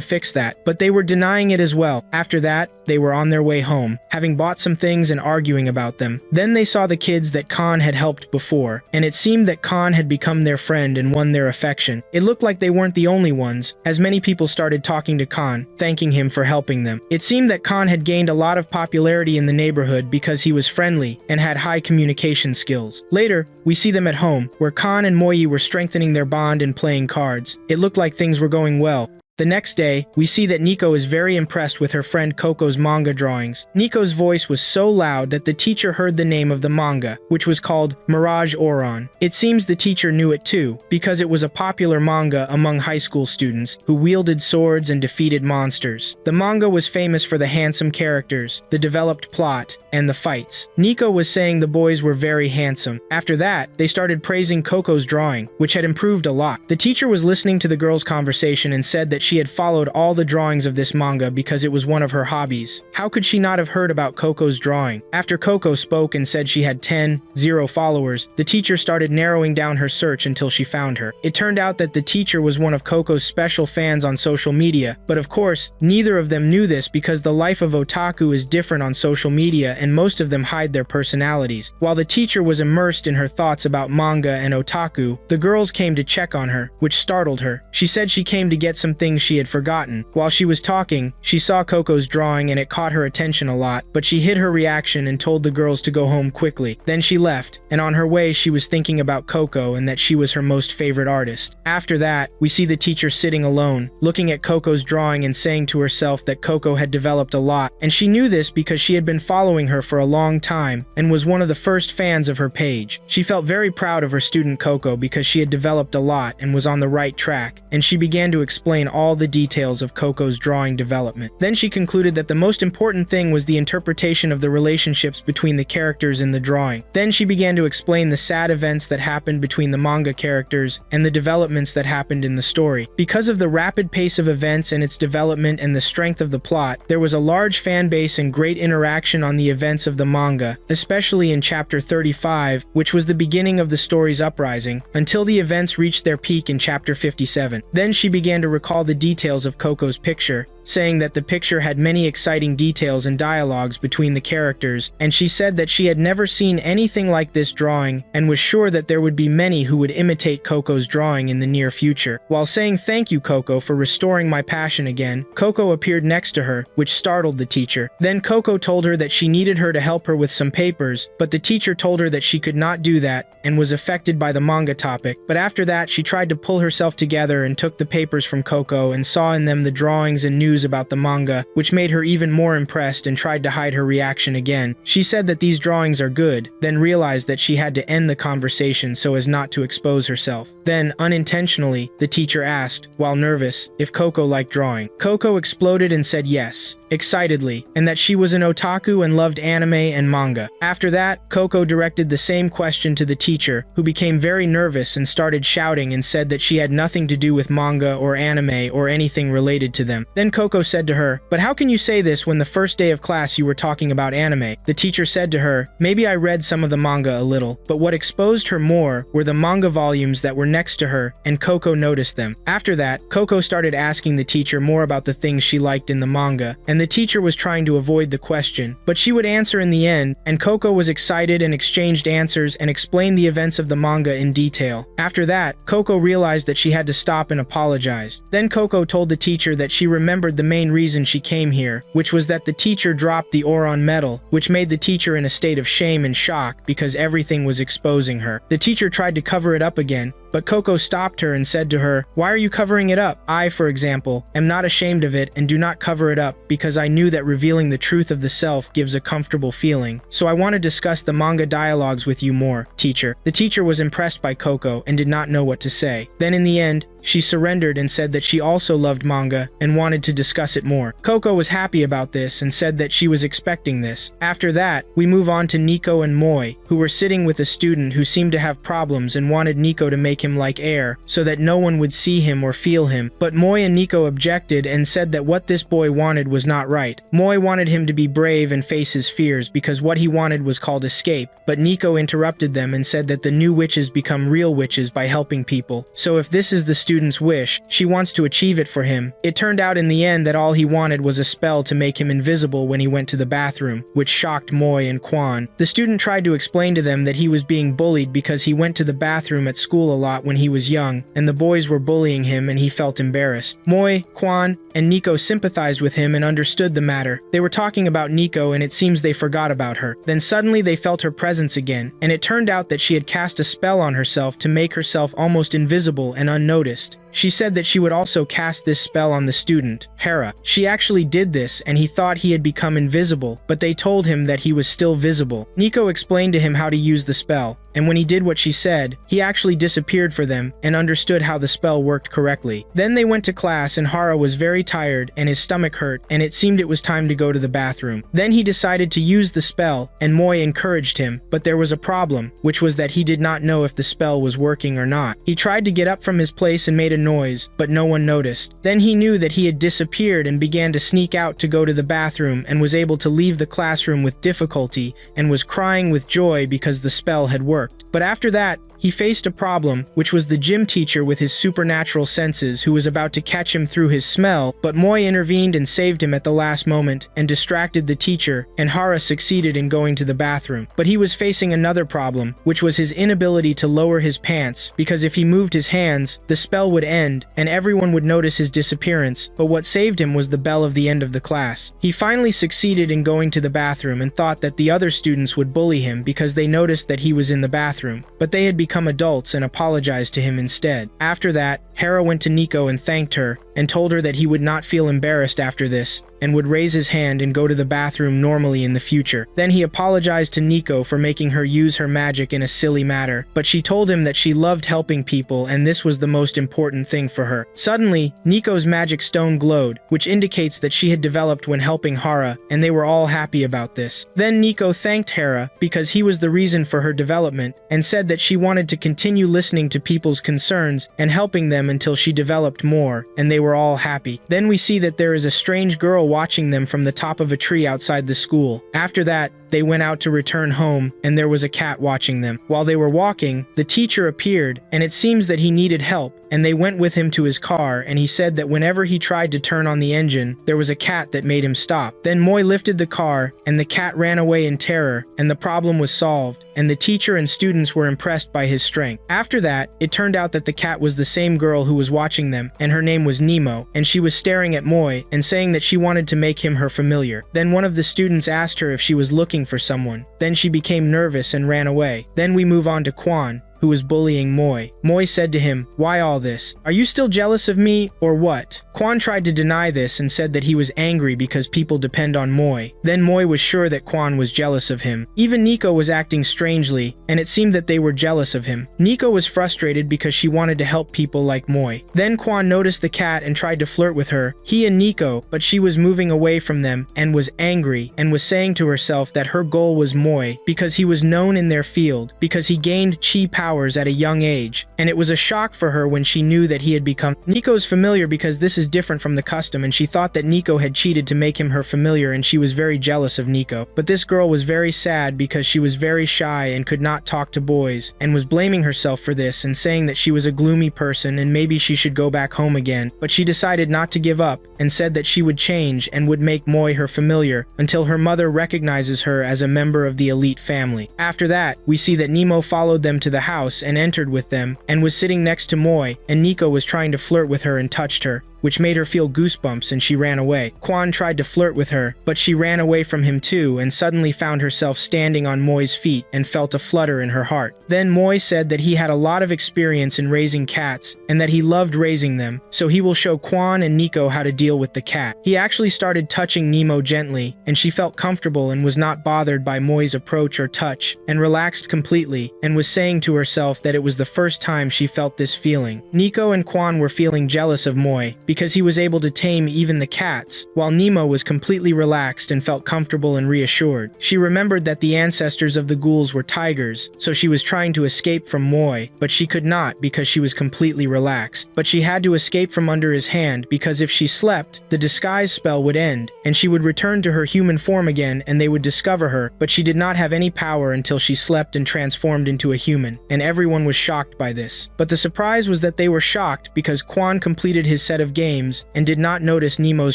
fix that." But they were denying it as well. After that, they were on their way home, having bought some things and arguing about them. Then they saw the kids that Khan had helped before, and it seemed that Khan had become their friend and won their affection. It looked like they weren't the only ones, as many people started talking to Khan, thanking him for helping them. It seemed that Khan had gained a lot of popularity in the neighborhood because he was friendly and had high communication skills. Later, we see them at home, where Khan and Moi were strengthening their bond and playing cards. It looked like things were going well. The next day, we see that Nico is very impressed with her friend Coco's manga drawings. Nico's voice was so loud that the teacher heard the name of the manga, which was called Mirage Oron. It seems the teacher knew it too, because it was a popular manga among high school students who wielded swords and defeated monsters. The manga was famous for the handsome characters, the developed plot, and the fights. Nico was saying the boys were very handsome. After that, they started praising Coco's drawing, which had improved a lot. The teacher was listening to the girls' conversation and said that she had followed all the drawings of this manga because it was one of her hobbies. How could she not have heard about Coco's drawing? After Coco spoke and said she had 10 followers, the teacher started narrowing down her search until she found her. It turned out that the teacher was one of Coco's special fans on social media, but of course, neither of them knew this because the life of otaku is different on social media and most of them hide their personalities. While the teacher was immersed in her thoughts about manga and otaku, the girls came to check on her, which startled her. She said she came to get some things she had forgotten. While she was talking, she saw Coco's drawing and it caught her attention a lot, but she hid her reaction and told the girls to go home quickly. Then she left, and on her way she was thinking about Coco and that she was her most favorite artist. After that, we see the teacher sitting alone, looking at Coco's drawing and saying to herself that Coco had developed a lot, and she knew this because she had been following her for a long time and was one of the first fans of her page. She felt very proud of her student Coco because she had developed a lot and was on the right track, and she began to explain all the details of Coco's drawing development. Then she concluded that the most important thing was the interpretation of the relationships between the characters in the drawing. Then she began to explain the sad events that happened between the manga characters and the developments that happened in the story. Because of the rapid pace of events and its development and the strength of the plot, there was a large fan base and great interaction on the events of the manga, especially in chapter 35, which was the beginning of the story's uprising, until the events reached their peak in chapter 57. Then she began to recall the details of Coco's picture, saying that the picture had many exciting details and dialogues between the characters, and she said that she had never seen anything like this drawing and was sure that there would be many who would imitate Coco's drawing in the near future. While saying thank you, Coco, for restoring my passion again, Coco appeared next to her, which startled the teacher. Then Coco told her that she needed her to help her with some papers, but the teacher told her that she could not do that and was affected by the manga topic. But after that, she tried to pull herself together and took the papers from Coco and saw in them the drawings and news about the manga, which made her even more impressed and tried to hide her reaction again. She said that these drawings are good, then realized that she had to end the conversation so as not to expose herself. Then, unintentionally, the teacher asked, while nervous, if Coco liked drawing. Coco exploded and said yes, excitedly, and that she was an otaku and loved anime and manga. After that, Coco directed the same question to the teacher, who became very nervous and started shouting and said that she had nothing to do with manga or anime or anything related to them. Then Coco said to her, "But how can you say this when the first day of class you were talking about anime?" The teacher said to her, "Maybe I read some of the manga a little," but what exposed her more were the manga volumes that were next to her, and Coco noticed them. After that, Coco started asking the teacher more about the things she liked in the manga, and the teacher was trying to avoid the question, but she would answer in the end, and Coco was excited and exchanged answers and explained the events of the manga in detail. After that, Coco realized that she had to stop and apologize. Then Coco told the teacher that she remembered the main reason she came here, which was that the teacher dropped the Oron medal, which made the teacher in a state of shame and shock because everything was exposing her. The teacher tried to cover it up again, but Coco stopped her and said to her, "Why are you covering it up? I, for example, am not ashamed of it and do not cover it up because I knew that revealing the truth of the self gives a comfortable feeling. So I want to discuss the manga dialogues with you more, teacher." The teacher was impressed by Coco and did not know what to say. Then in the end, she surrendered and said that she also loved manga and wanted to discuss it more. Coco was happy about this and said that she was expecting this. After that, we move on to Nico and Moi, who were sitting with a student who seemed to have problems and wanted Nico to make him like air so that no one would see him or feel him. But Moi and Nico objected and said that what this boy wanted was not right. Moi wanted him to be brave and face his fears because what he wanted was called escape, but Nico interrupted them and said that the new witches become real witches by helping people. So if this is the student's wish, she wants to achieve it for him. It turned out in the end that all he wanted was a spell to make him invisible when he went to the bathroom, which shocked Moi and Quan. The student tried to explain to them that he was being bullied because he went to the bathroom at school a lot when he was young, and the boys were bullying him and he felt embarrassed. Moi, Quan, and Nico sympathized with him and understood the matter. They were talking about Nico and it seems they forgot about her. Then suddenly they felt her presence again, and it turned out that she had cast a spell on herself to make herself almost invisible and unnoticed. She said that she would also cast this spell on the student, Hera. She actually did this and he thought he had become invisible, but they told him that he was still visible. Nico explained to him how to use the spell, and when he did what she said, he actually disappeared for them and understood how the spell worked correctly. Then they went to class and Hara was very tired and his stomach hurt and it seemed it was time to go to the bathroom. Then he decided to use the spell and Moi encouraged him, but there was a problem, which was that he did not know if the spell was working or not. He tried to get up from his place and made a noise, but no one noticed. Then he knew that he had disappeared and began to sneak out to go to the bathroom and was able to leave the classroom with difficulty and was crying with joy because the spell had worked. But after that, he faced a problem, which was the gym teacher with his supernatural senses who was about to catch him through his smell, but Moi intervened and saved him at the last moment and distracted the teacher, and Hara succeeded in going to the bathroom. But he was facing another problem, which was his inability to lower his pants, because if he moved his hands, the spell would end, and everyone would notice his disappearance, but what saved him was the bell of the end of the class. He finally succeeded in going to the bathroom and thought that the other students would bully him because they noticed that he was in the bathroom, but they had become adults and apologized to him instead. After that, Hera went to Nico and thanked her, and told her that he would not feel embarrassed after this, and would raise his hand and go to the bathroom normally in the future. Then he apologized to Nico for making her use her magic in a silly matter, but she told him that she loved helping people and this was the most important thing for her. Suddenly, Nico's magic stone glowed, which indicates that she had developed when helping Hara, and they were all happy about this. Then Nico thanked Hera because he was the reason for her development, and said that she wanted to continue listening to people's concerns and helping them until she developed more, and they were all happy. Then we see that there is a strange girl watching them from the top of a tree outside the school. After that, they went out to return home, and there was a cat watching them. While they were walking, the teacher appeared, and it seems that he needed help, and they went with him to his car, and he said that whenever he tried to turn on the engine, there was a cat that made him stop. Then Moi lifted the car, and the cat ran away in terror, and the problem was solved, and the teacher and students were impressed by his strength. After that, it turned out that the cat was the same girl who was watching them, and her name was Nemo, and she was staring at Moi and saying that she wanted to make him her familiar. Then one of the students asked her if she was looking for someone. Then she became nervous and ran away. Then we move on to Quan, who was bullying Moi. Moi said to him, "Why all this? Are you still jealous of me, or what?" Quan tried to deny this and said that he was angry because people depend on Moi. Then Moi was sure that Quan was jealous of him. Even Nico was acting strangely, and it seemed that they were jealous of him. Nico was frustrated because she wanted to help people like Moi. Then Quan noticed the cat and tried to flirt with her, he and Nico, but she was moving away from them and was angry and was saying to herself that her goal was Moi because he was known in their field, because he gained chi powers at a young age, and it was a shock for her when she knew that he had become Nico's familiar because this is different from the custom, and she thought that Nico had cheated to make him her familiar, and she was very jealous of Nico. But this girl was very sad because she was very shy and could not talk to boys, and was blaming herself for this and saying that she was a gloomy person and maybe she should go back home again. But she decided not to give up and said that she would change and would make Moi her familiar until her mother recognizes her as a member of the elite family. After that, we see that Nemo followed them to the house and entered with them and was sitting next to Moi, and Nico was trying to flirt with her and touched her, which made her feel goosebumps, and she ran away. Quan tried to flirt with her, but she ran away from him too and suddenly found herself standing on Moi's feet and felt a flutter in her heart. Then Moi said that he had a lot of experience in raising cats and that he loved raising them, so he will show Quan and Nico how to deal with the cat. He actually started touching Nemo gently, and she felt comfortable and was not bothered by Moi's approach or touch, and relaxed completely, and was saying to herself that it was the first time she felt this feeling. Nico and Quan were feeling jealous of Moi because he was able to tame even the cats, while Nemo was completely relaxed and felt comfortable and reassured. She remembered that the ancestors of the ghouls were tigers, so she was trying to escape from Moi, but she could not because she was completely relaxed. But she had to escape from under his hand because if she slept, the disguise spell would end, and she would return to her human form again and they would discover her, but she did not have any power until she slept and transformed into a human, and everyone was shocked by this. But the surprise was that they were shocked because Quan completed his set of games and did not notice Nemo's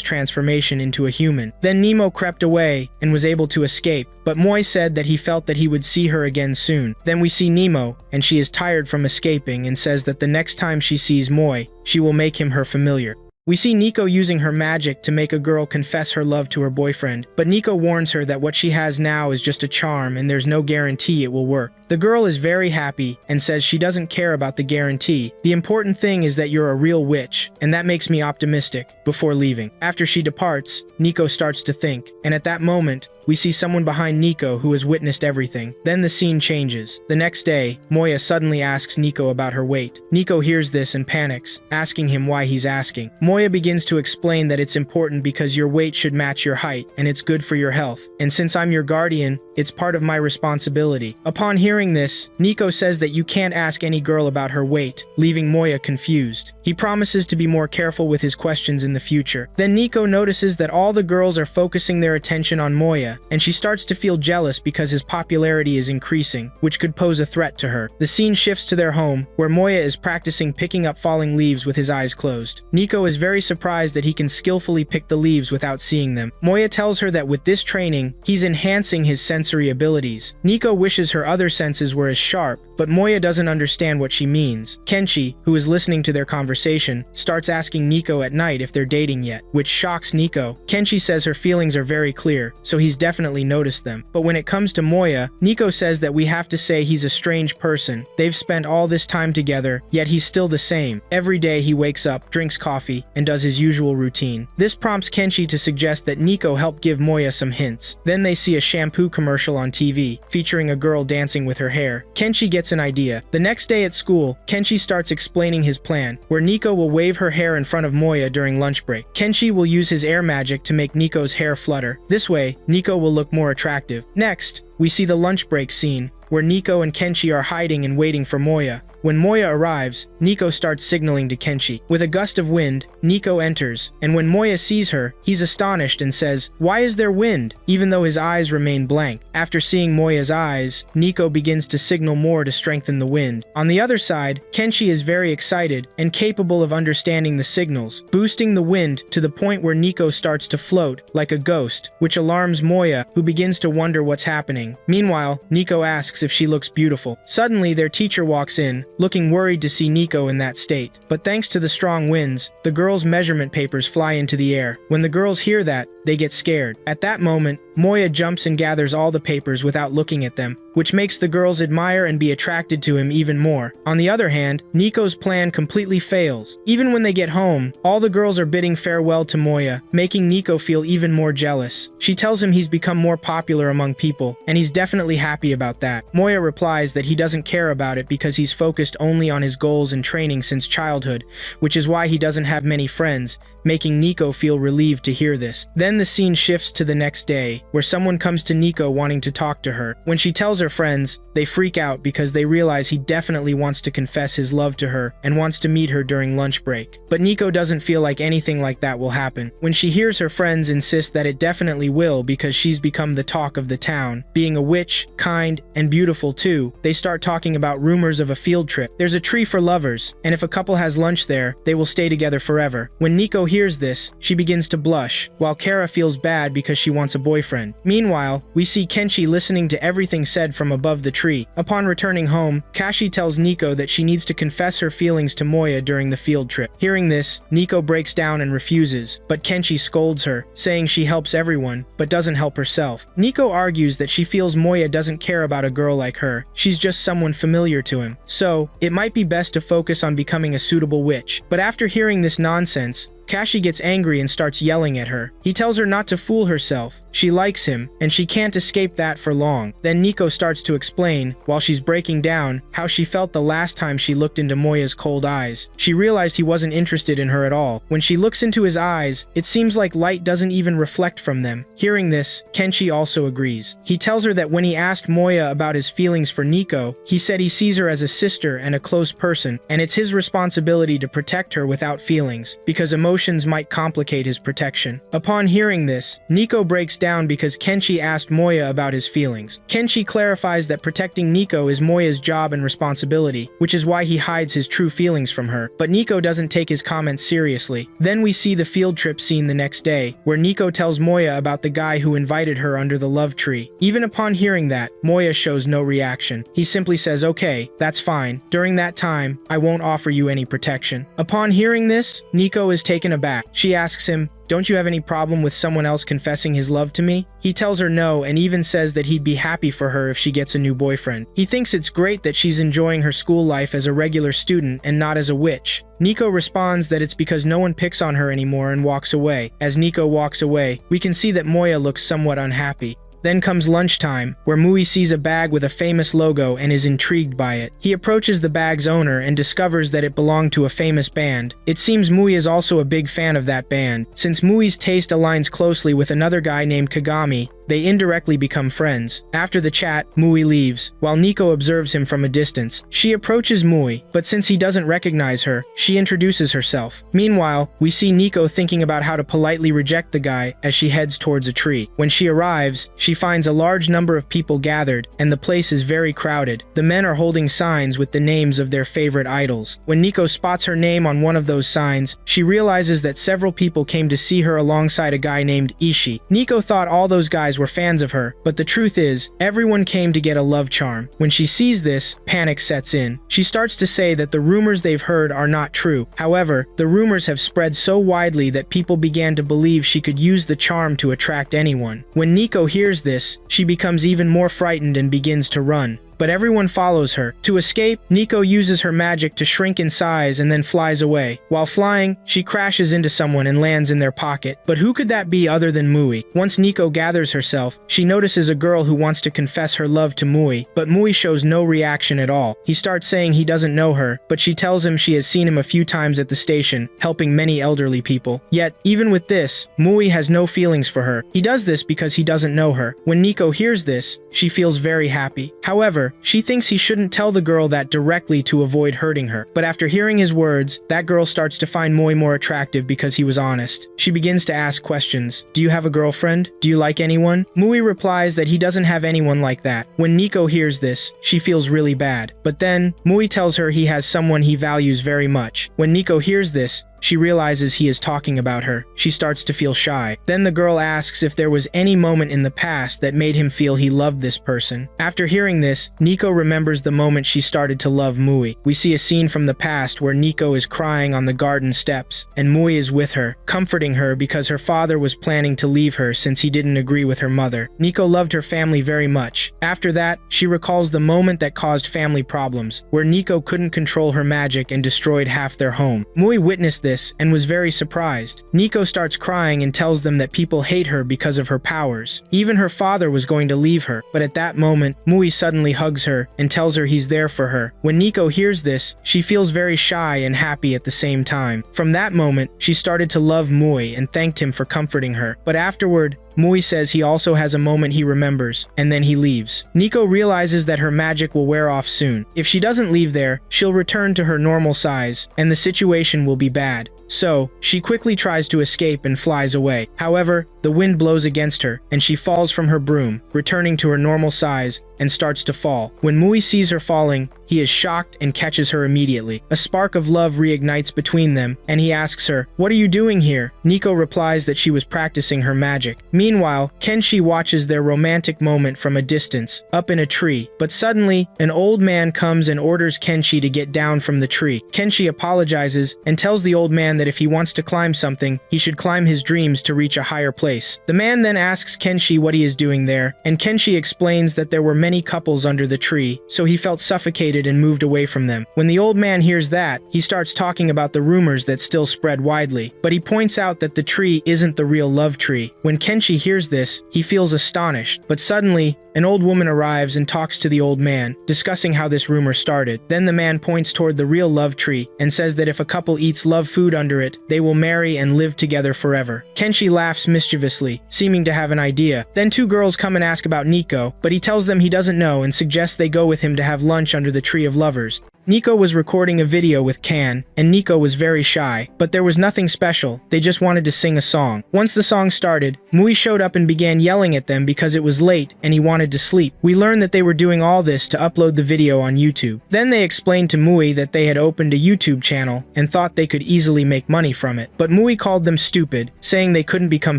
transformation into a human. Then Nemo crept away and was able to escape, but Moi said that he felt that he would see her again soon. Then we see Nemo, and she is tired from escaping and says that the next time she sees Moi, she will make him her familiar. We see Nico using her magic to make a girl confess her love to her boyfriend, but Nico warns her that what she has now is just a charm and there's no guarantee it will work. The girl is very happy and says she doesn't care about the guarantee. The important thing is that you're a real witch, and that makes me optimistic, before leaving. After she departs, Nico starts to think, and at that moment, we see someone behind Nico who has witnessed everything. Then the scene changes. The next day, Moya suddenly asks Nico about her weight. Nico hears this and panics, asking him why he's asking. Moya begins to explain that it's important because your weight should match your height, and it's good for your health. And since I'm your guardian, it's part of my responsibility. Upon hearing this, Nico says that you can't ask any girl about her weight, leaving Moya confused. He promises to be more careful with his questions in the future. Then Nico notices that all the girls are focusing their attention on Moya, and she starts to feel jealous because his popularity is increasing, which could pose a threat to her. The scene shifts to their home, where Moya is practicing picking up falling leaves with his eyes closed. Nico is very surprised that he can skillfully pick the leaves without seeing them. Moya tells her that with this training, he's enhancing his sensory abilities. Nico wishes her other senses were as sharp, but Moya doesn't understand what she means. Kenshi, who is listening to their conversation, starts asking Nico at night if they're dating yet, which shocks Nico. Kenshi says her feelings are very clear, so he's definitely noticed them. But when it comes to Moya, Nico says that we have to say he's a strange person. They've spent all this time together, yet he's still the same. Every day he wakes up, drinks coffee, and does his usual routine. This prompts Kenshi to suggest that Nico help give Moya some hints. Then they see a shampoo commercial on TV, featuring a girl dancing with her hair. Kenshi gets an idea. The next day at school, Kenshi starts explaining his plan, where Nico will wave her hair in front of Moya during lunch break. Kenshi will use his air magic to make Nico's hair flutter. This way, Nico will look more attractive. Next, we see the lunch break scene, where Nico and Kenshi are hiding and waiting for Moya. When Moya arrives, Nico starts signaling to Kenshi. With a gust of wind, Nico enters, and when Moya sees her, he's astonished and says, "Why is there wind?" even though his eyes remain blank. After seeing Moya's eyes, Nico begins to signal more to strengthen the wind. On the other side, Kenshi is very excited and capable of understanding the signals, boosting the wind to the point where Nico starts to float like a ghost, which alarms Moya, who begins to wonder what's happening. Meanwhile, Nico asks if she looks beautiful. Suddenly, their teacher walks in, looking worried to see Nico in that state. But thanks to the strong winds, the girls' measurement papers fly into the air. When the girls hear that, they get scared. At that moment, Moya jumps and gathers all the papers without looking at them, which makes the girls admire and be attracted to him even more. On the other hand, Nico's plan completely fails. Even when they get home, all the girls are bidding farewell to Moya, making Nico feel even more jealous. She tells him he's become more popular among people, and he's definitely happy about that. Moya replies that he doesn't care about it because he's focused only on his goals and training since childhood, which is why he doesn't have many friends, making Nico feel relieved to hear this. Then the scene shifts to the next day, where someone comes to Nico wanting to talk to her. When she tells her friends, they freak out because they realize he definitely wants to confess his love to her and wants to meet her during lunch break. But Nico doesn't feel like anything like that will happen. When she hears her friends insist that it definitely will because she's become the talk of the town, being a witch, kind, and beautiful too, they start talking about rumors of a field trip. There's a tree for lovers, and if a couple has lunch there, they will stay together forever. When Nico hears this, she begins to blush, while Kara feels bad because she wants a boyfriend. Meanwhile, we see Kenshi listening to everything said from above the tree. Upon returning home, Kashi tells Nico that she needs to confess her feelings to Moya during the field trip. Hearing this, Nico breaks down and refuses, but Kenshi scolds her, saying she helps everyone, but doesn't help herself. Nico argues that she feels Moya doesn't care about a girl like her, she's just someone familiar to him. So, it might be best to focus on becoming a suitable witch. But after hearing this nonsense, Kashi gets angry and starts yelling at her. He tells her not to fool herself. She likes him, and she can't escape that for long. Then Nico starts to explain, while she's breaking down, how she felt the last time she looked into Moya's cold eyes. She realized he wasn't interested in her at all. When she looks into his eyes, it seems like light doesn't even reflect from them. Hearing this, Kenshi also agrees. He tells her that when he asked Moya about his feelings for Nico, he said he sees her as a sister and a close person, and it's his responsibility to protect her without feelings, because emotions might complicate his protection. Upon hearing this, Nico breaks down because Kenshi asked Moya about his feelings. Kenshi clarifies that protecting Nico is Moya's job and responsibility, which is why he hides his true feelings from her. But Nico doesn't take his comments seriously. Then we see the field trip scene the next day, where Nico tells Moya about the guy who invited her under the love tree. Even upon hearing that, Moya shows no reaction. He simply says, "Okay, that's fine. During that time, I won't offer you any protection." Upon hearing this, Nico is taken aback. She asks him, "Don't you have any problem with someone else confessing his love to me?" He tells her no and even says that he'd be happy for her if she gets a new boyfriend. He thinks it's great that she's enjoying her school life as a regular student and not as a witch. Nico responds that it's because no one picks on her anymore and walks away. As Nico walks away, we can see that Moya looks somewhat unhappy. Then comes lunchtime, where Mui sees a bag with a famous logo and is intrigued by it. He approaches the bag's owner and discovers that it belonged to a famous band. It seems Mui is also a big fan of that band. Since Mui's taste aligns closely with another guy named Kagami, they indirectly become friends. After the chat, Mui leaves, while Nico observes him from a distance. She approaches Mui, but since he doesn't recognize her, she introduces herself. Meanwhile, we see Nico thinking about how to politely reject the guy as she heads towards a tree. When she arrives, she finds a large number of people gathered, and the place is very crowded. The men are holding signs with the names of their favorite idols. When Nico spots her name on one of those signs, she realizes that several people came to see her alongside a guy named Ishii. Nico thought all those guys were fans of her, but the truth is, everyone came to get a love charm. When she sees this, panic sets in. She starts to say that the rumors they've heard are not true. However, the rumors have spread so widely that people began to believe she could use the charm to attract anyone. When Nico hears this, she becomes even more frightened and begins to run. but everyone follows her. To escape, Nico uses her magic to shrink in size and then flies away. While flying, she crashes into someone and lands in their pocket. But who could that be other than Mui? Once Nico gathers herself, she notices a girl who wants to confess her love to Mui, but Mui shows no reaction at all. He starts saying he doesn't know her, but she tells him she has seen him a few times at the station, helping many elderly people. Yet, even with this, Mui has no feelings for her. He does this because he doesn't know her. When Nico hears this, she feels very happy. However, she thinks he shouldn't tell the girl that directly to avoid hurting her. But after hearing his words, that girl starts to find Mui more attractive because he was honest. She begins to ask questions. Do you have a girlfriend? Do you like anyone? Mui replies that he doesn't have anyone like that. When Nico hears this, she feels really bad. But then, Mui tells her he has someone he values very much. When Nico hears this, she realizes he is talking about her. She starts to feel shy. Then the girl asks if there was any moment in the past that made him feel he loved this person. After hearing this, Nico remembers the moment she started to love Mui. We see a scene from the past where Nico is crying on the garden steps, and Mui is with her, comforting her because her father was planning to leave her since he didn't agree with her mother. Nico loved her family very much. After that, she recalls the moment that caused family problems, where Nico couldn't control her magic and destroyed half their home. Mui witnessed this and was very surprised. Nico starts crying and tells them that people hate her because of her powers. Even her father was going to leave her, but at that moment, Mui suddenly hugs her and tells her he's there for her. When Nico hears this, she feels very shy and happy at the same time. From that moment, she started to love Mui and thanked him for comforting her. But afterward, Mui says he also has a moment he remembers, and then he leaves. Nico realizes that her magic will wear off soon. If she doesn't leave there, she'll return to her normal size, and the situation will be bad. So, she quickly tries to escape and flies away. However, the wind blows against her, and she falls from her broom, returning to her normal size, and starts to fall. When Mui sees her falling, he is shocked and catches her immediately. A spark of love reignites between them, and he asks her, "What are you doing here?" Nico replies that she was practicing her magic. Meanwhile, Kenshi watches their romantic moment from a distance, up in a tree. But suddenly, an old man comes and orders Kenshi to get down from the tree. Kenshi apologizes and tells the old man that if he wants to climb something, he should climb his dreams to reach a higher place. The man then asks Kenshi what he is doing there, and Kenshi explains that there were many couples under the tree, so he felt suffocated and moved away from them. When the old man hears that, he starts talking about the rumors that still spread widely, but he points out that the tree isn't the real love tree. When Kenshi hears this, he feels astonished, but suddenly, an old woman arrives and talks to the old man, discussing how this rumor started. Then the man points toward the real love tree and says that if a couple eats love food under it, they will marry and live together forever. Kenshi laughs mischievously, seeming to have an idea. Then two girls come and ask about Nico, but he tells them he doesn't know and suggests they go with him to have lunch under the Tree of Lovers. Nico was recording a video with Kan, and Nico was very shy, but there was nothing special, they just wanted to sing a song. Once the song started, Mui showed up and began yelling at them because it was late and he wanted to sleep. We learned that they were doing all this to upload the video on YouTube. Then they explained to Mui that they had opened a YouTube channel and thought they could easily make money from it. But Mui called them stupid, saying they couldn't become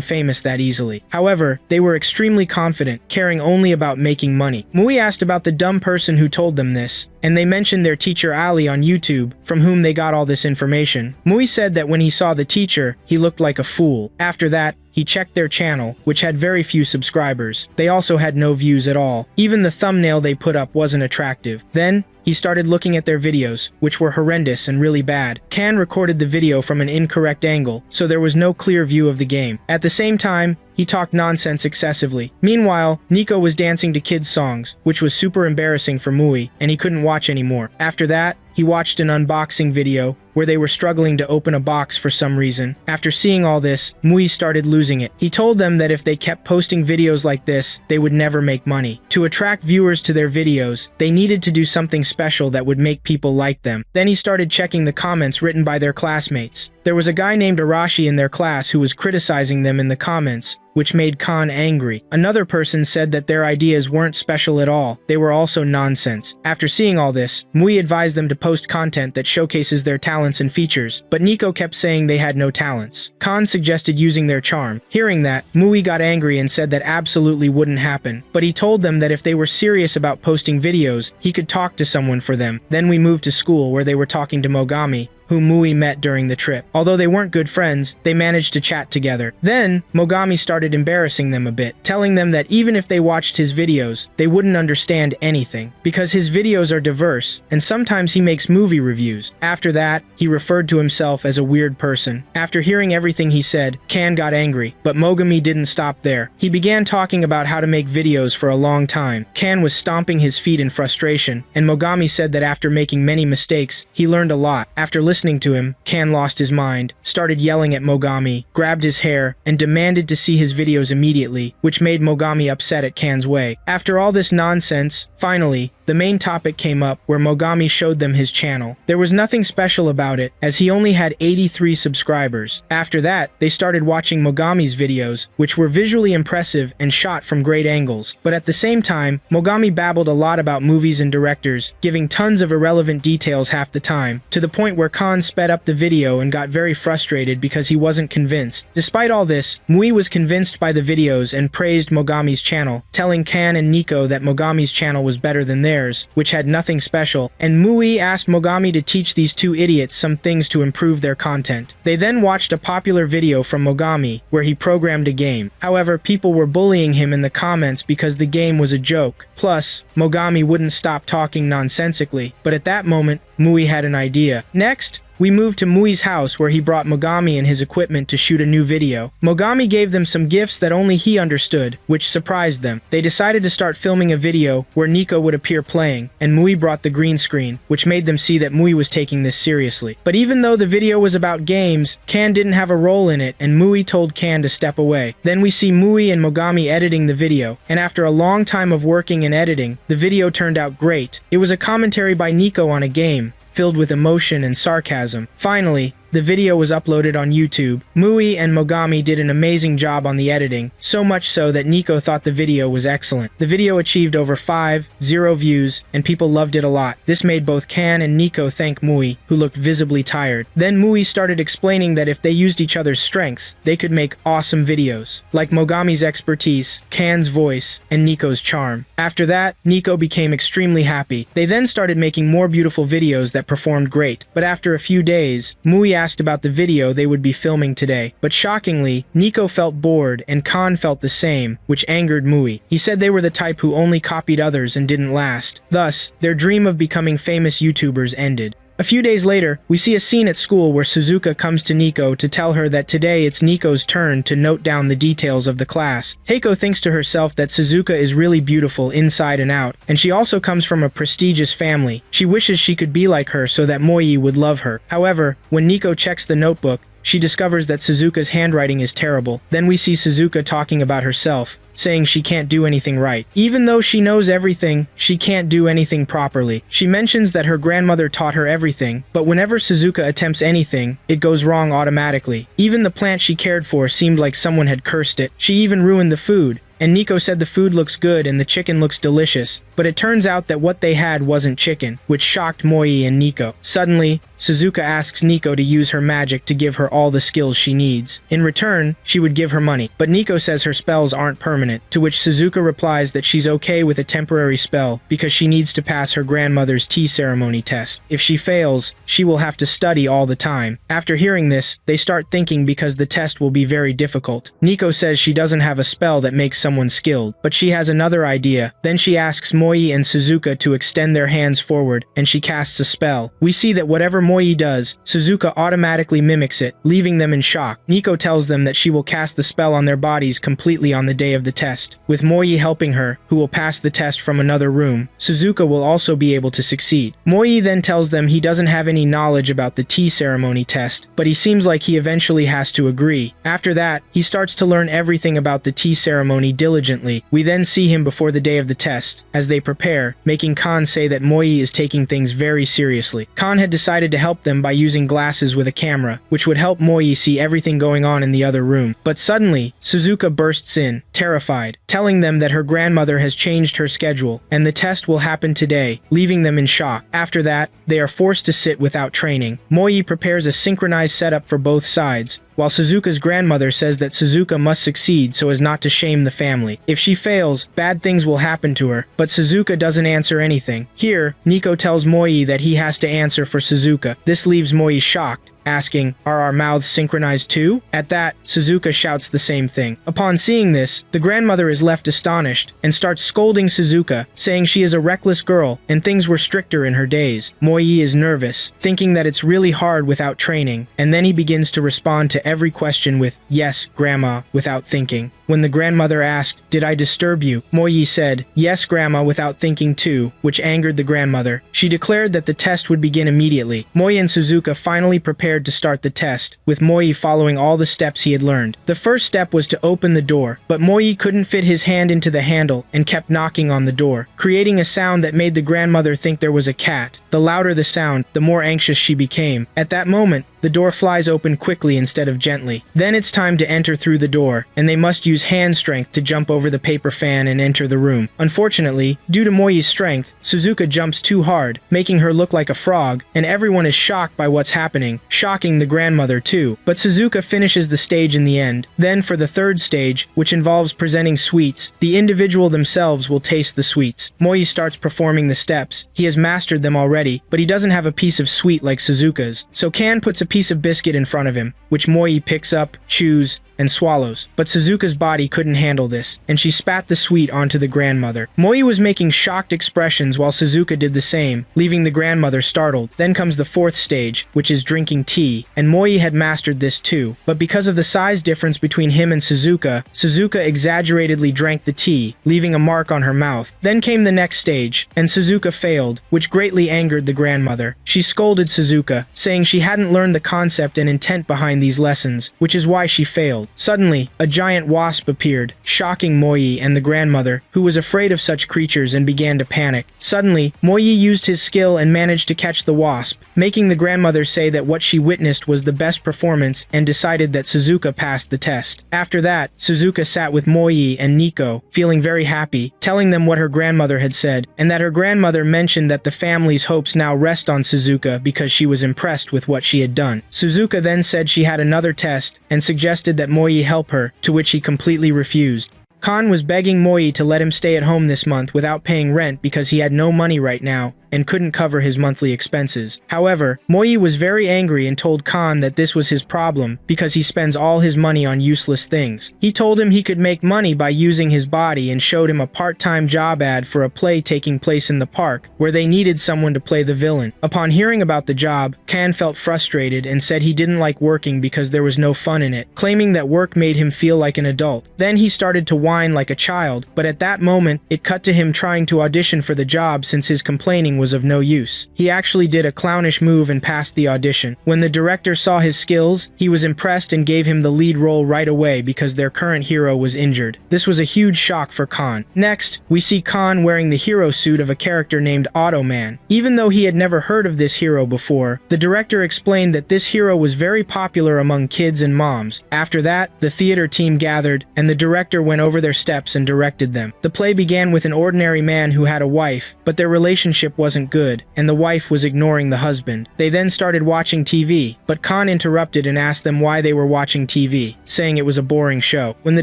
famous that easily. However, they were extremely confident, caring only about making money. Mui asked about the dumb person who told them this, and they mentioned their teacher Ali on YouTube, from whom they got all this information. Mui said that when he saw the teacher, he looked like a fool. After that, he checked their channel, which had very few subscribers. They also had no views at all. Even the thumbnail they put up wasn't attractive. Then, he started looking at their videos, which were horrendous and really bad. Kan recorded the video from an incorrect angle, so there was no clear view of the game. At the same time, he talked nonsense excessively. Meanwhile, Nico was dancing to kids' songs, which was super embarrassing for Mui, and he couldn't watch anymore. After that, he watched an unboxing video where they were struggling to open a box for some reason. After seeing all this, Mui started losing it. He told them that if they kept posting videos like this, they would never make money. To attract viewers to their videos, they needed to do something special that would make people like them. Then he started checking the comments written by their classmates. There was a guy named Arashi in their class who was criticizing them in the comments, which made Kan angry. Another person said that their ideas weren't special at all, they were also nonsense. After seeing all this, Mui advised them to post content that showcases their talents and features, but Nico kept saying they had no talents. Kan suggested using their charm. Hearing that, Mui got angry and said that absolutely wouldn't happen, but he told them that if they were serious about posting videos, he could talk to someone for them. Then we moved to school where they were talking to Mogami, whom Mui met during the trip. Although they weren't good friends, they managed to chat together. Then, Mogami started embarrassing them a bit, telling them that even if they watched his videos, they wouldn't understand anything, because his videos are diverse, and sometimes he makes movie reviews. After that, he referred to himself as a weird person. After hearing everything he said, Kan got angry, but Mogami didn't stop there. He began talking about how to make videos for a long time. Kan was stomping his feet in frustration, and Mogami said that after making many mistakes, he learned a lot. After listening to him, Kan lost his mind, started yelling at Mogami, grabbed his hair, and demanded to see his videos immediately, which made Mogami upset at Kan's way. After all this nonsense, finally, the main topic came up where Mogami showed them his channel. There was nothing special about it, as he only had 83 subscribers. After that, they started watching Mogami's videos, which were visually impressive and shot from great angles. But at the same time, Mogami babbled a lot about movies and directors, giving tons of irrelevant details half the time, to the point where Kan sped up the video and got very frustrated because he wasn't convinced. Despite all this, Mui was convinced by the videos and praised Mogami's channel, telling Kan and Nico that Mogami's channel was better than theirs, which had nothing special, and Mui asked Mogami to teach these two idiots some things to improve their content. They then watched a popular video from Mogami, where he programmed a game. However, people were bullying him in the comments because the game was a joke. Plus, Mogami wouldn't stop talking nonsensically, but at that moment, Mui had an idea. Next, we moved to Mui's house where he brought Mogami and his equipment to shoot a new video. Mogami gave them some gifts that only he understood, which surprised them. They decided to start filming a video where Nico would appear playing, and Mui brought the green screen, which made them see that Mui was taking this seriously. But even though the video was about games, Kan didn't have a role in it, and Mui told Kan to step away. Then we see Mui and Mogami editing the video, and after a long time of working and editing, the video turned out great. It was a commentary by Nico on a game, filled with emotion and sarcasm. Finally, the video was uploaded on YouTube. Mui and Mogami did an amazing job on the editing, so much so that Nico thought the video was excellent. The video achieved over 5,000 views, and people loved it a lot. This made both Kan and Nico thank Mui, who looked visibly tired. Then Mui started explaining that if they used each other's strengths, they could make awesome videos, like Mogami's expertise, Kan's voice, and Nico's charm. After that, Nico became extremely happy. They then started making more beautiful videos that performed great. But after a few days, Mui asked about the video they would be filming today. But shockingly, Nico felt bored and Kan felt the same, which angered Mui. He said they were the type who only copied others and didn't last. Thus, their dream of becoming famous YouTubers ended. A few days later, we see a scene at school where Suzuka comes to Nico to tell her that today it's Nico's turn to note down the details of the class. Heiko thinks to herself that Suzuka is really beautiful inside and out, and she also comes from a prestigious family. She wishes she could be like her so that Moi would love her. However, when Nico checks the notebook, she discovers that Suzuka's handwriting is terrible. Then we see Suzuka talking about herself, saying she can't do anything right. Even though she knows everything, she can't do anything properly. She mentions that her grandmother taught her everything, but whenever Suzuka attempts anything, it goes wrong automatically. Even the plant she cared for seemed like someone had cursed it. She even ruined the food. And Nico said the food looks good and the chicken looks delicious, but it turns out that what they had wasn't chicken, which shocked Moi and Nico. Suddenly, Suzuka asks Nico to use her magic to give her all the skills she needs. In return, she would give her money, but Nico says her spells aren't permanent, to which Suzuka replies that she's okay with a temporary spell because she needs to pass her grandmother's tea ceremony test. If she fails, she will have to study all the time. After hearing this, they start thinking because the test will be very difficult. Nico says she doesn't have a spell that makes someone skilled, but she has another idea. Then she asks Moi and Suzuka to extend their hands forward, and she casts a spell. We see that whatever Moi does, Suzuka automatically mimics it, leaving them in shock. Nico tells them that she will cast the spell on their bodies completely on the day of the test. With Moi helping her, who will pass the test from another room, Suzuka will also be able to succeed. Moi then tells them he doesn't have any knowledge about the tea ceremony test, but he seems like he eventually has to agree. After that, he starts to learn everything about the tea ceremony diligently. We then see him before the day of the test, as they prepare, making Kan say that Moi is taking things very seriously. Kan had decided to help them by using glasses with a camera, which would help Moi see everything going on in the other room. But suddenly, Suzuka bursts in, terrified, telling them that her grandmother has changed her schedule, and the test will happen today, leaving them in shock. After that, they are forced to sit without training. Moi prepares a synchronized setup for both sides, while Suzuka's grandmother says that Suzuka must succeed so as not to shame the family. If she fails, bad things will happen to her, but Suzuka doesn't answer anything. Here, Nico tells Moi that he has to answer for Suzuka. This leaves Moi shocked, asking, "Are our mouths synchronized too?" At that, Suzuka shouts the same thing. Upon seeing this, the grandmother is left astonished and starts scolding Suzuka, saying she is a reckless girl and things were stricter in her days. Moi is nervous, thinking that it's really hard without training, and then he begins to respond to every question with, "Yes, Grandma," without thinking. When the grandmother asked, "Did I disturb you?" Moi said, "Yes, Grandma," without thinking too, which angered the grandmother. She declared that the test would begin immediately. Moi and Suzuka finally prepared to start the test, with Moi following all the steps he had learned. The first step was to open the door, but Moi couldn't fit his hand into the handle and kept knocking on the door, creating a sound that made the grandmother think there was a cat. The louder the sound, the more anxious she became. At that moment, the door flies open quickly instead of gently. Then it's time to enter through the door, and they must use hand strength to jump over the paper fan and enter the room. Unfortunately, due to Moi's strength, Suzuka jumps too hard, making her look like a frog, and everyone is shocked by what's happening, shocking the grandmother too. But Suzuka finishes the stage in the end. Then for the third stage, which involves presenting sweets, the individual themselves will taste the sweets. Moi starts performing the steps. He has mastered them already, but he doesn't have a piece of sweet like Suzuka's. So Kan puts a piece of biscuit in front of him, which Moi picks up, chews, and swallows. But Suzuka's body couldn't handle this, and she spat the sweet onto the grandmother. Moi was making shocked expressions while Suzuka did the same, leaving the grandmother startled. Then comes the fourth stage, which is drinking tea, and Moi had mastered this too. But because of the size difference between him and Suzuka, Suzuka exaggeratedly drank the tea, leaving a mark on her mouth. Then came the next stage, and Suzuka failed, which greatly angered the grandmother. She scolded Suzuka, saying she hadn't learned the concept and intent behind these lessons, which is why she failed. Suddenly, a giant wasp appeared, shocking Moi and the grandmother, who was afraid of such creatures and began to panic. Suddenly, Moi used his skill and managed to catch the wasp, making the grandmother say that what she witnessed was the best performance and decided that Suzuka passed the test. After that, Suzuka sat with Moi and Nico, feeling very happy, telling them what her grandmother had said, and that her grandmother mentioned that the family's hopes now rest on Suzuka because she was impressed with what she had done. Suzuka then said she had another test and suggested that Moi help her, to which he completely refused. Kan was begging Moi to let him stay at home this month without paying rent because he had no money right now and couldn't cover his monthly expenses. However, Moi was very angry and told Kan that this was his problem because he spends all his money on useless things. He told him he could make money by using his body and showed him a part-time job ad for a play taking place in the park where they needed someone to play the villain. Upon hearing about the job, Kan felt frustrated and said he didn't like working because there was no fun in it, claiming that work made him feel like an adult. Then he started to whine like a child, but at that moment, it cut to him trying to audition for the job since his complaining was of no use. He actually did a clownish move and passed the audition. When the director saw his skills, he was impressed and gave him the lead role right away because their current hero was injured. This was a huge shock for Kan. Next, we see Kan wearing the hero suit of a character named Automan. Even though he had never heard of this hero before, the director explained that this hero was very popular among kids and moms. After that, the theater team gathered, and the director went over their steps and directed them. The play began with an ordinary man who had a wife, but their relationship wasn't good, and the wife was ignoring the husband. They then started watching TV, but Kan interrupted and asked them why they were watching TV, saying it was a boring show. When the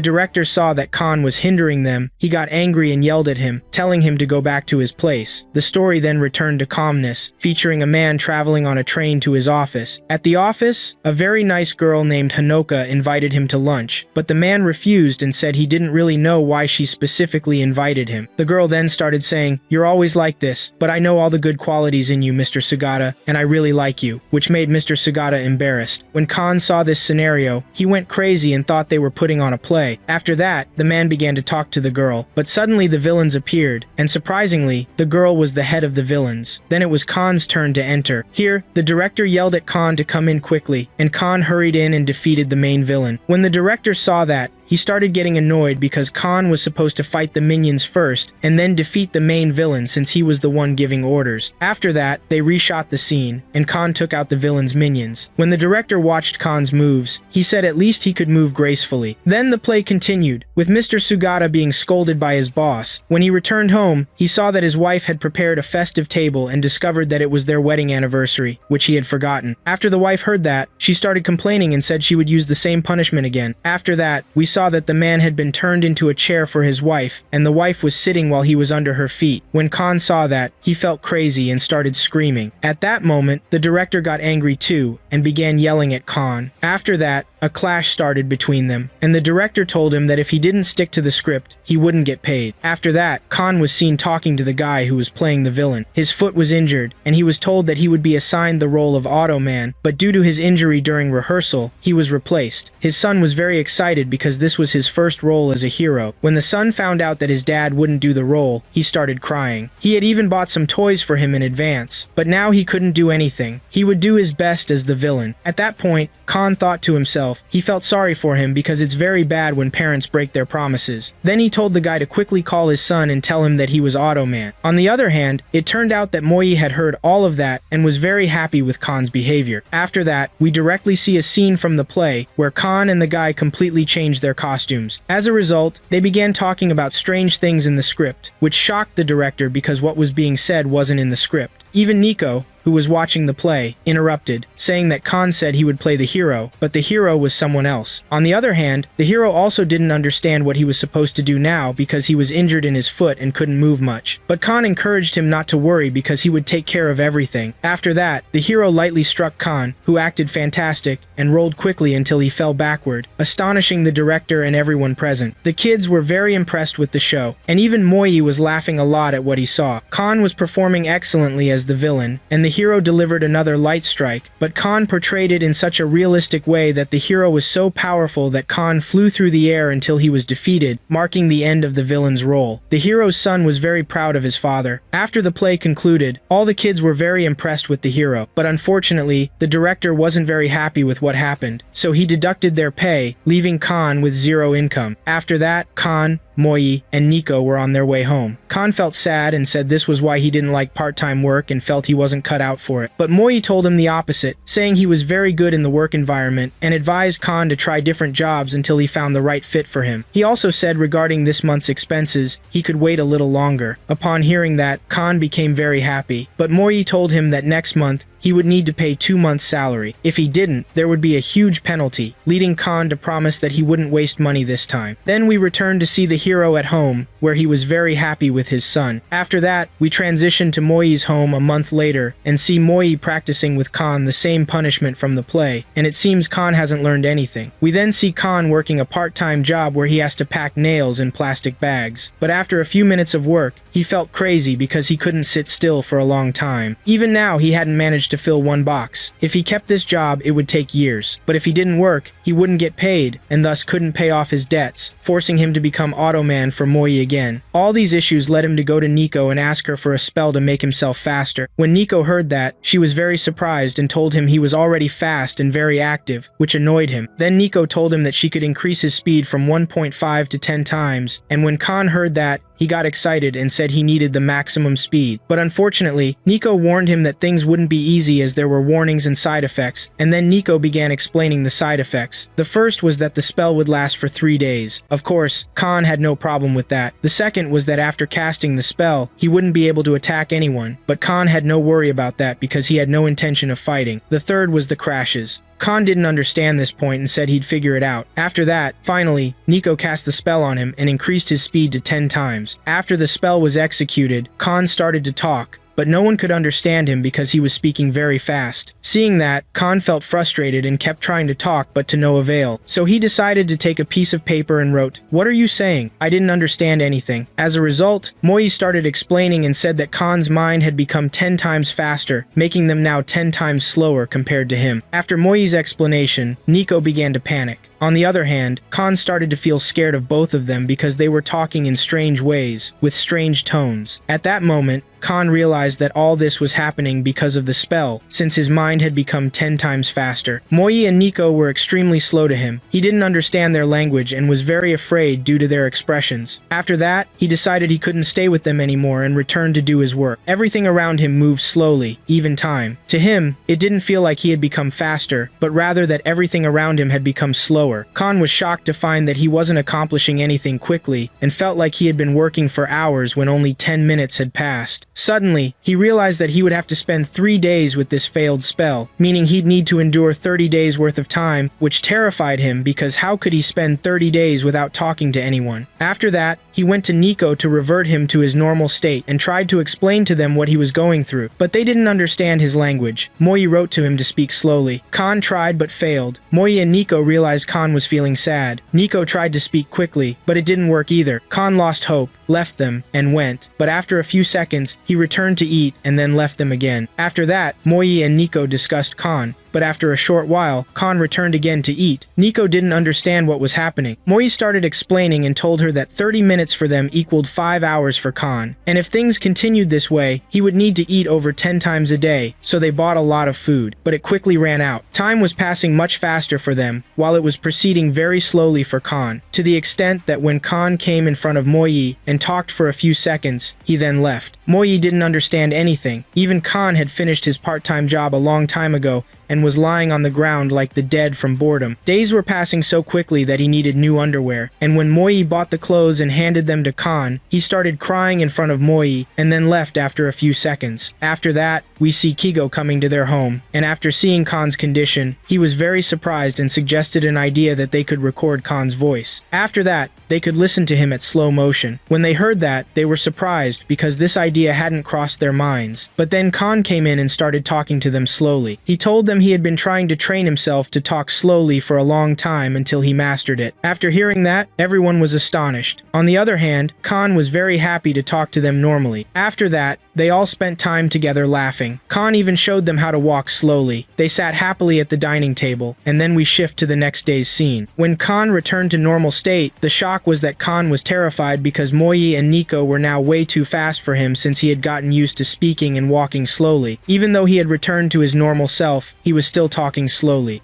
director saw that Kan was hindering them, he got angry and yelled at him, telling him to go back to his place. The story then returned to calmness, featuring a man traveling on a train to his office. At the office, a very nice girl named Hanoka invited him to lunch, but the man refused and said he didn't really know why she specifically invited him. The girl then started saying, "You're always like this, but I know all the good qualities in you, Mr. Sugata, and I really like you," which made Mr. Sugata embarrassed. When Kan saw this scenario, he went crazy and thought they were putting on a play. After that, the man began to talk to the girl, but suddenly the villains appeared, and surprisingly, the girl was the head of the villains. Then it was Kan's turn to enter. Here, the director yelled at Kan to come in quickly, and Kan hurried in and defeated the main villain. When the director saw that, he started getting annoyed because Khan was supposed to fight the minions first and then defeat the main villain since he was the one giving orders. After that, they reshot the scene, and Khan took out the villain's minions. When the director watched Khan's moves, he said at least he could move gracefully. Then the play continued, with Mr. Sugata being scolded by his boss. When he returned home, he saw that his wife had prepared a festive table and discovered that it was their wedding anniversary, which he had forgotten. After the wife heard that, she started complaining and said she would use the same punishment again. After that, we saw that the man had been turned into a chair for his wife, and the wife was sitting while he was under her feet. When Khan saw that, he felt crazy and started screaming. At that moment, the director got angry too and began yelling at Khan. After that, a clash started between them, and the director told him that if he didn't stick to the script, he wouldn't get paid. After that, Khan was seen talking to the guy who was playing the villain. His foot was injured, and he was told that he would be assigned the role of Automan, but due to his injury during rehearsal, he was replaced. His son was very excited because this was his first role as a hero. When the son found out that his dad wouldn't do the role, he started crying. He had even bought some toys for him in advance, but now he couldn't do anything. He would do his best as the villain. At that point, Khan thought to himself, he felt sorry for him because it's very bad when parents break their promises. Then he told the guy to quickly call his son and tell him that he was Automan. On the other hand, it turned out that Moi had heard all of that and was very happy with Khan's behavior. After that, we directly see a scene from the play where Khan and the guy completely changed their costumes. As a result, they began talking about strange things in the script, which shocked the director because what was being said wasn't in the script. Even Nico, who was watching the play, interrupted, saying that Khan said he would play the hero, but the hero was someone else. On the other hand, the hero also didn't understand what he was supposed to do now because he was injured in his foot and couldn't move much. But Khan encouraged him not to worry because he would take care of everything. After that, the hero lightly struck Khan, who acted fantastic, and rolled quickly until he fell backward, astonishing the director and everyone present. The kids were very impressed with the show, and even Moi was laughing a lot at what he saw. Khan was performing excellently as the villain, and the hero delivered another light strike, but Khan portrayed it in such a realistic way that the hero was so powerful that Khan flew through the air until he was defeated, marking the end of the villain's role. The hero's son was very proud of his father. After the play concluded, all the kids were very impressed with the hero, but unfortunately, the director wasn't very happy with what happened, so he deducted their pay, leaving Khan with zero income. After that, Khan, Moi, and Nico were on their way home. Khan felt sad and said this was why he didn't like part-time work and felt he wasn't cut out for it. But Moi told him the opposite, saying he was very good in the work environment and advised Khan to try different jobs until he found the right fit for him. He also said regarding this month's expenses, he could wait a little longer. Upon hearing that, Khan became very happy, but Moi told him that next month, he would need to pay 2 months' salary. If he didn't, there would be a huge penalty, leading Khan to promise that he wouldn't waste money this time. Then we returned to see the hero at home, where he was very happy with his son. After that, we transitioned to Moi's home a month later, and see Moi practicing with Khan the same punishment from the play, and it seems Khan hasn't learned anything. We then see Khan working a part-time job where he has to pack nails in plastic bags. But after a few minutes of work, he felt crazy because he couldn't sit still for a long time. Even now, he hadn't managed to fill 1 box. If he kept this job, it would take years. But if he didn't work, he wouldn't get paid, and thus couldn't pay off his debts, forcing him to become Automan for Moi again. All these issues led him to go to Nico and ask her for a spell to make himself faster. When Nico heard that, she was very surprised and told him he was already fast and very active, which annoyed him. Then Nico told him that she could increase his speed from 1.5 to 10 times, and when Khan heard that, he got excited and said he needed the maximum speed. But unfortunately, Nico warned him that things wouldn't be easy as there were warnings and side effects, and then Nico began explaining the side effects. The first was that the spell would last for 3 days. Of course, Khan had no problem with that. The second was that after casting the spell, he wouldn't be able to attack anyone, but Khan had no worry about that because he had no intention of fighting. The third was the crashes. Khan didn't understand this point and said he'd figure it out. After that, finally, Nico cast the spell on him and increased his speed to 10 times. After the spell was executed, Khan started to talk, but no one could understand him because he was speaking very fast. Seeing that, Khan felt frustrated and kept trying to talk but to no avail. So he decided to take a piece of paper and wrote, "What are you saying? I didn't understand anything." As a result, Moi started explaining and said that Khan's mind had become 10 times faster, making them now 10 times slower compared to him. After Moi's explanation, Nico began to panic. On the other hand, Khan started to feel scared of both of them because they were talking in strange ways, with strange tones. At that moment, Khan realized that all this was happening because of the spell, since his mind had become 10 times faster. Moi and Nico were extremely slow to him. He didn't understand their language and was very afraid due to their expressions. After that, he decided he couldn't stay with them anymore and returned to do his work. Everything around him moved slowly, even time. To him, it didn't feel like he had become faster, but rather that everything around him had become slower. Khan was shocked to find that he wasn't accomplishing anything quickly and felt like he had been working for hours when only 10 minutes had passed. Suddenly, he realized that he would have to spend 3 days with this failed spell, meaning he'd need to endure 30 days worth of time, which terrified him because how could he spend 30 days without talking to anyone? After that, he went to Nico to revert him to his normal state and tried to explain to them what he was going through, but they didn't understand his language. Moi wrote to him to speak slowly. Khan tried but failed. Moi and Nico realized Khan was feeling sad. Nico tried to speak quickly, but it didn't work either. Khan lost hope, left them, and went, but after a few seconds, he returned to eat and then left them again. After that, Moi and Nico discussed Khan, but after a short while, Khan returned again to eat. Nico didn't understand what was happening. Moi started explaining and told her that 30 minutes for them equaled 5 hours for Khan, and if things continued this way, he would need to eat over 10 times a day, so they bought a lot of food, but it quickly ran out. Time was passing much faster for them, while it was proceeding very slowly for Khan, to the extent that when Khan came in front of Moi and talked for a few seconds, he then left. Moi didn't understand anything. Even Khan had finished his part-time job a long time ago and was lying on the ground like the dead from boredom. Days were passing so quickly that he needed new underwear, and when Moi bought the clothes and handed them to Khan, he started crying in front of Moi and then left after a few seconds. After that, we see Kigo coming to their home, and after seeing Khan's condition, he was very surprised and suggested an idea that they could record Khan's voice. After that, they could listen to him at slow motion. When they heard that, they were surprised because this idea hadn't crossed their minds. But then Khan came in and started talking to them slowly. He told them he had been trying to train himself to talk slowly for a long time until he mastered it. After hearing that, everyone was astonished. On the other hand, Khan was very happy to talk to them normally. After that, they all spent time together laughing. Khan even showed them how to walk slowly. They sat happily at the dining table, and then we shift to the next day's scene. When Khan returned to normal state, the shock was that Khan was terrified because Moi and Nico were now way too fast for him since he had gotten used to speaking and walking slowly. Even though he had returned to his normal self, he was still talking slowly.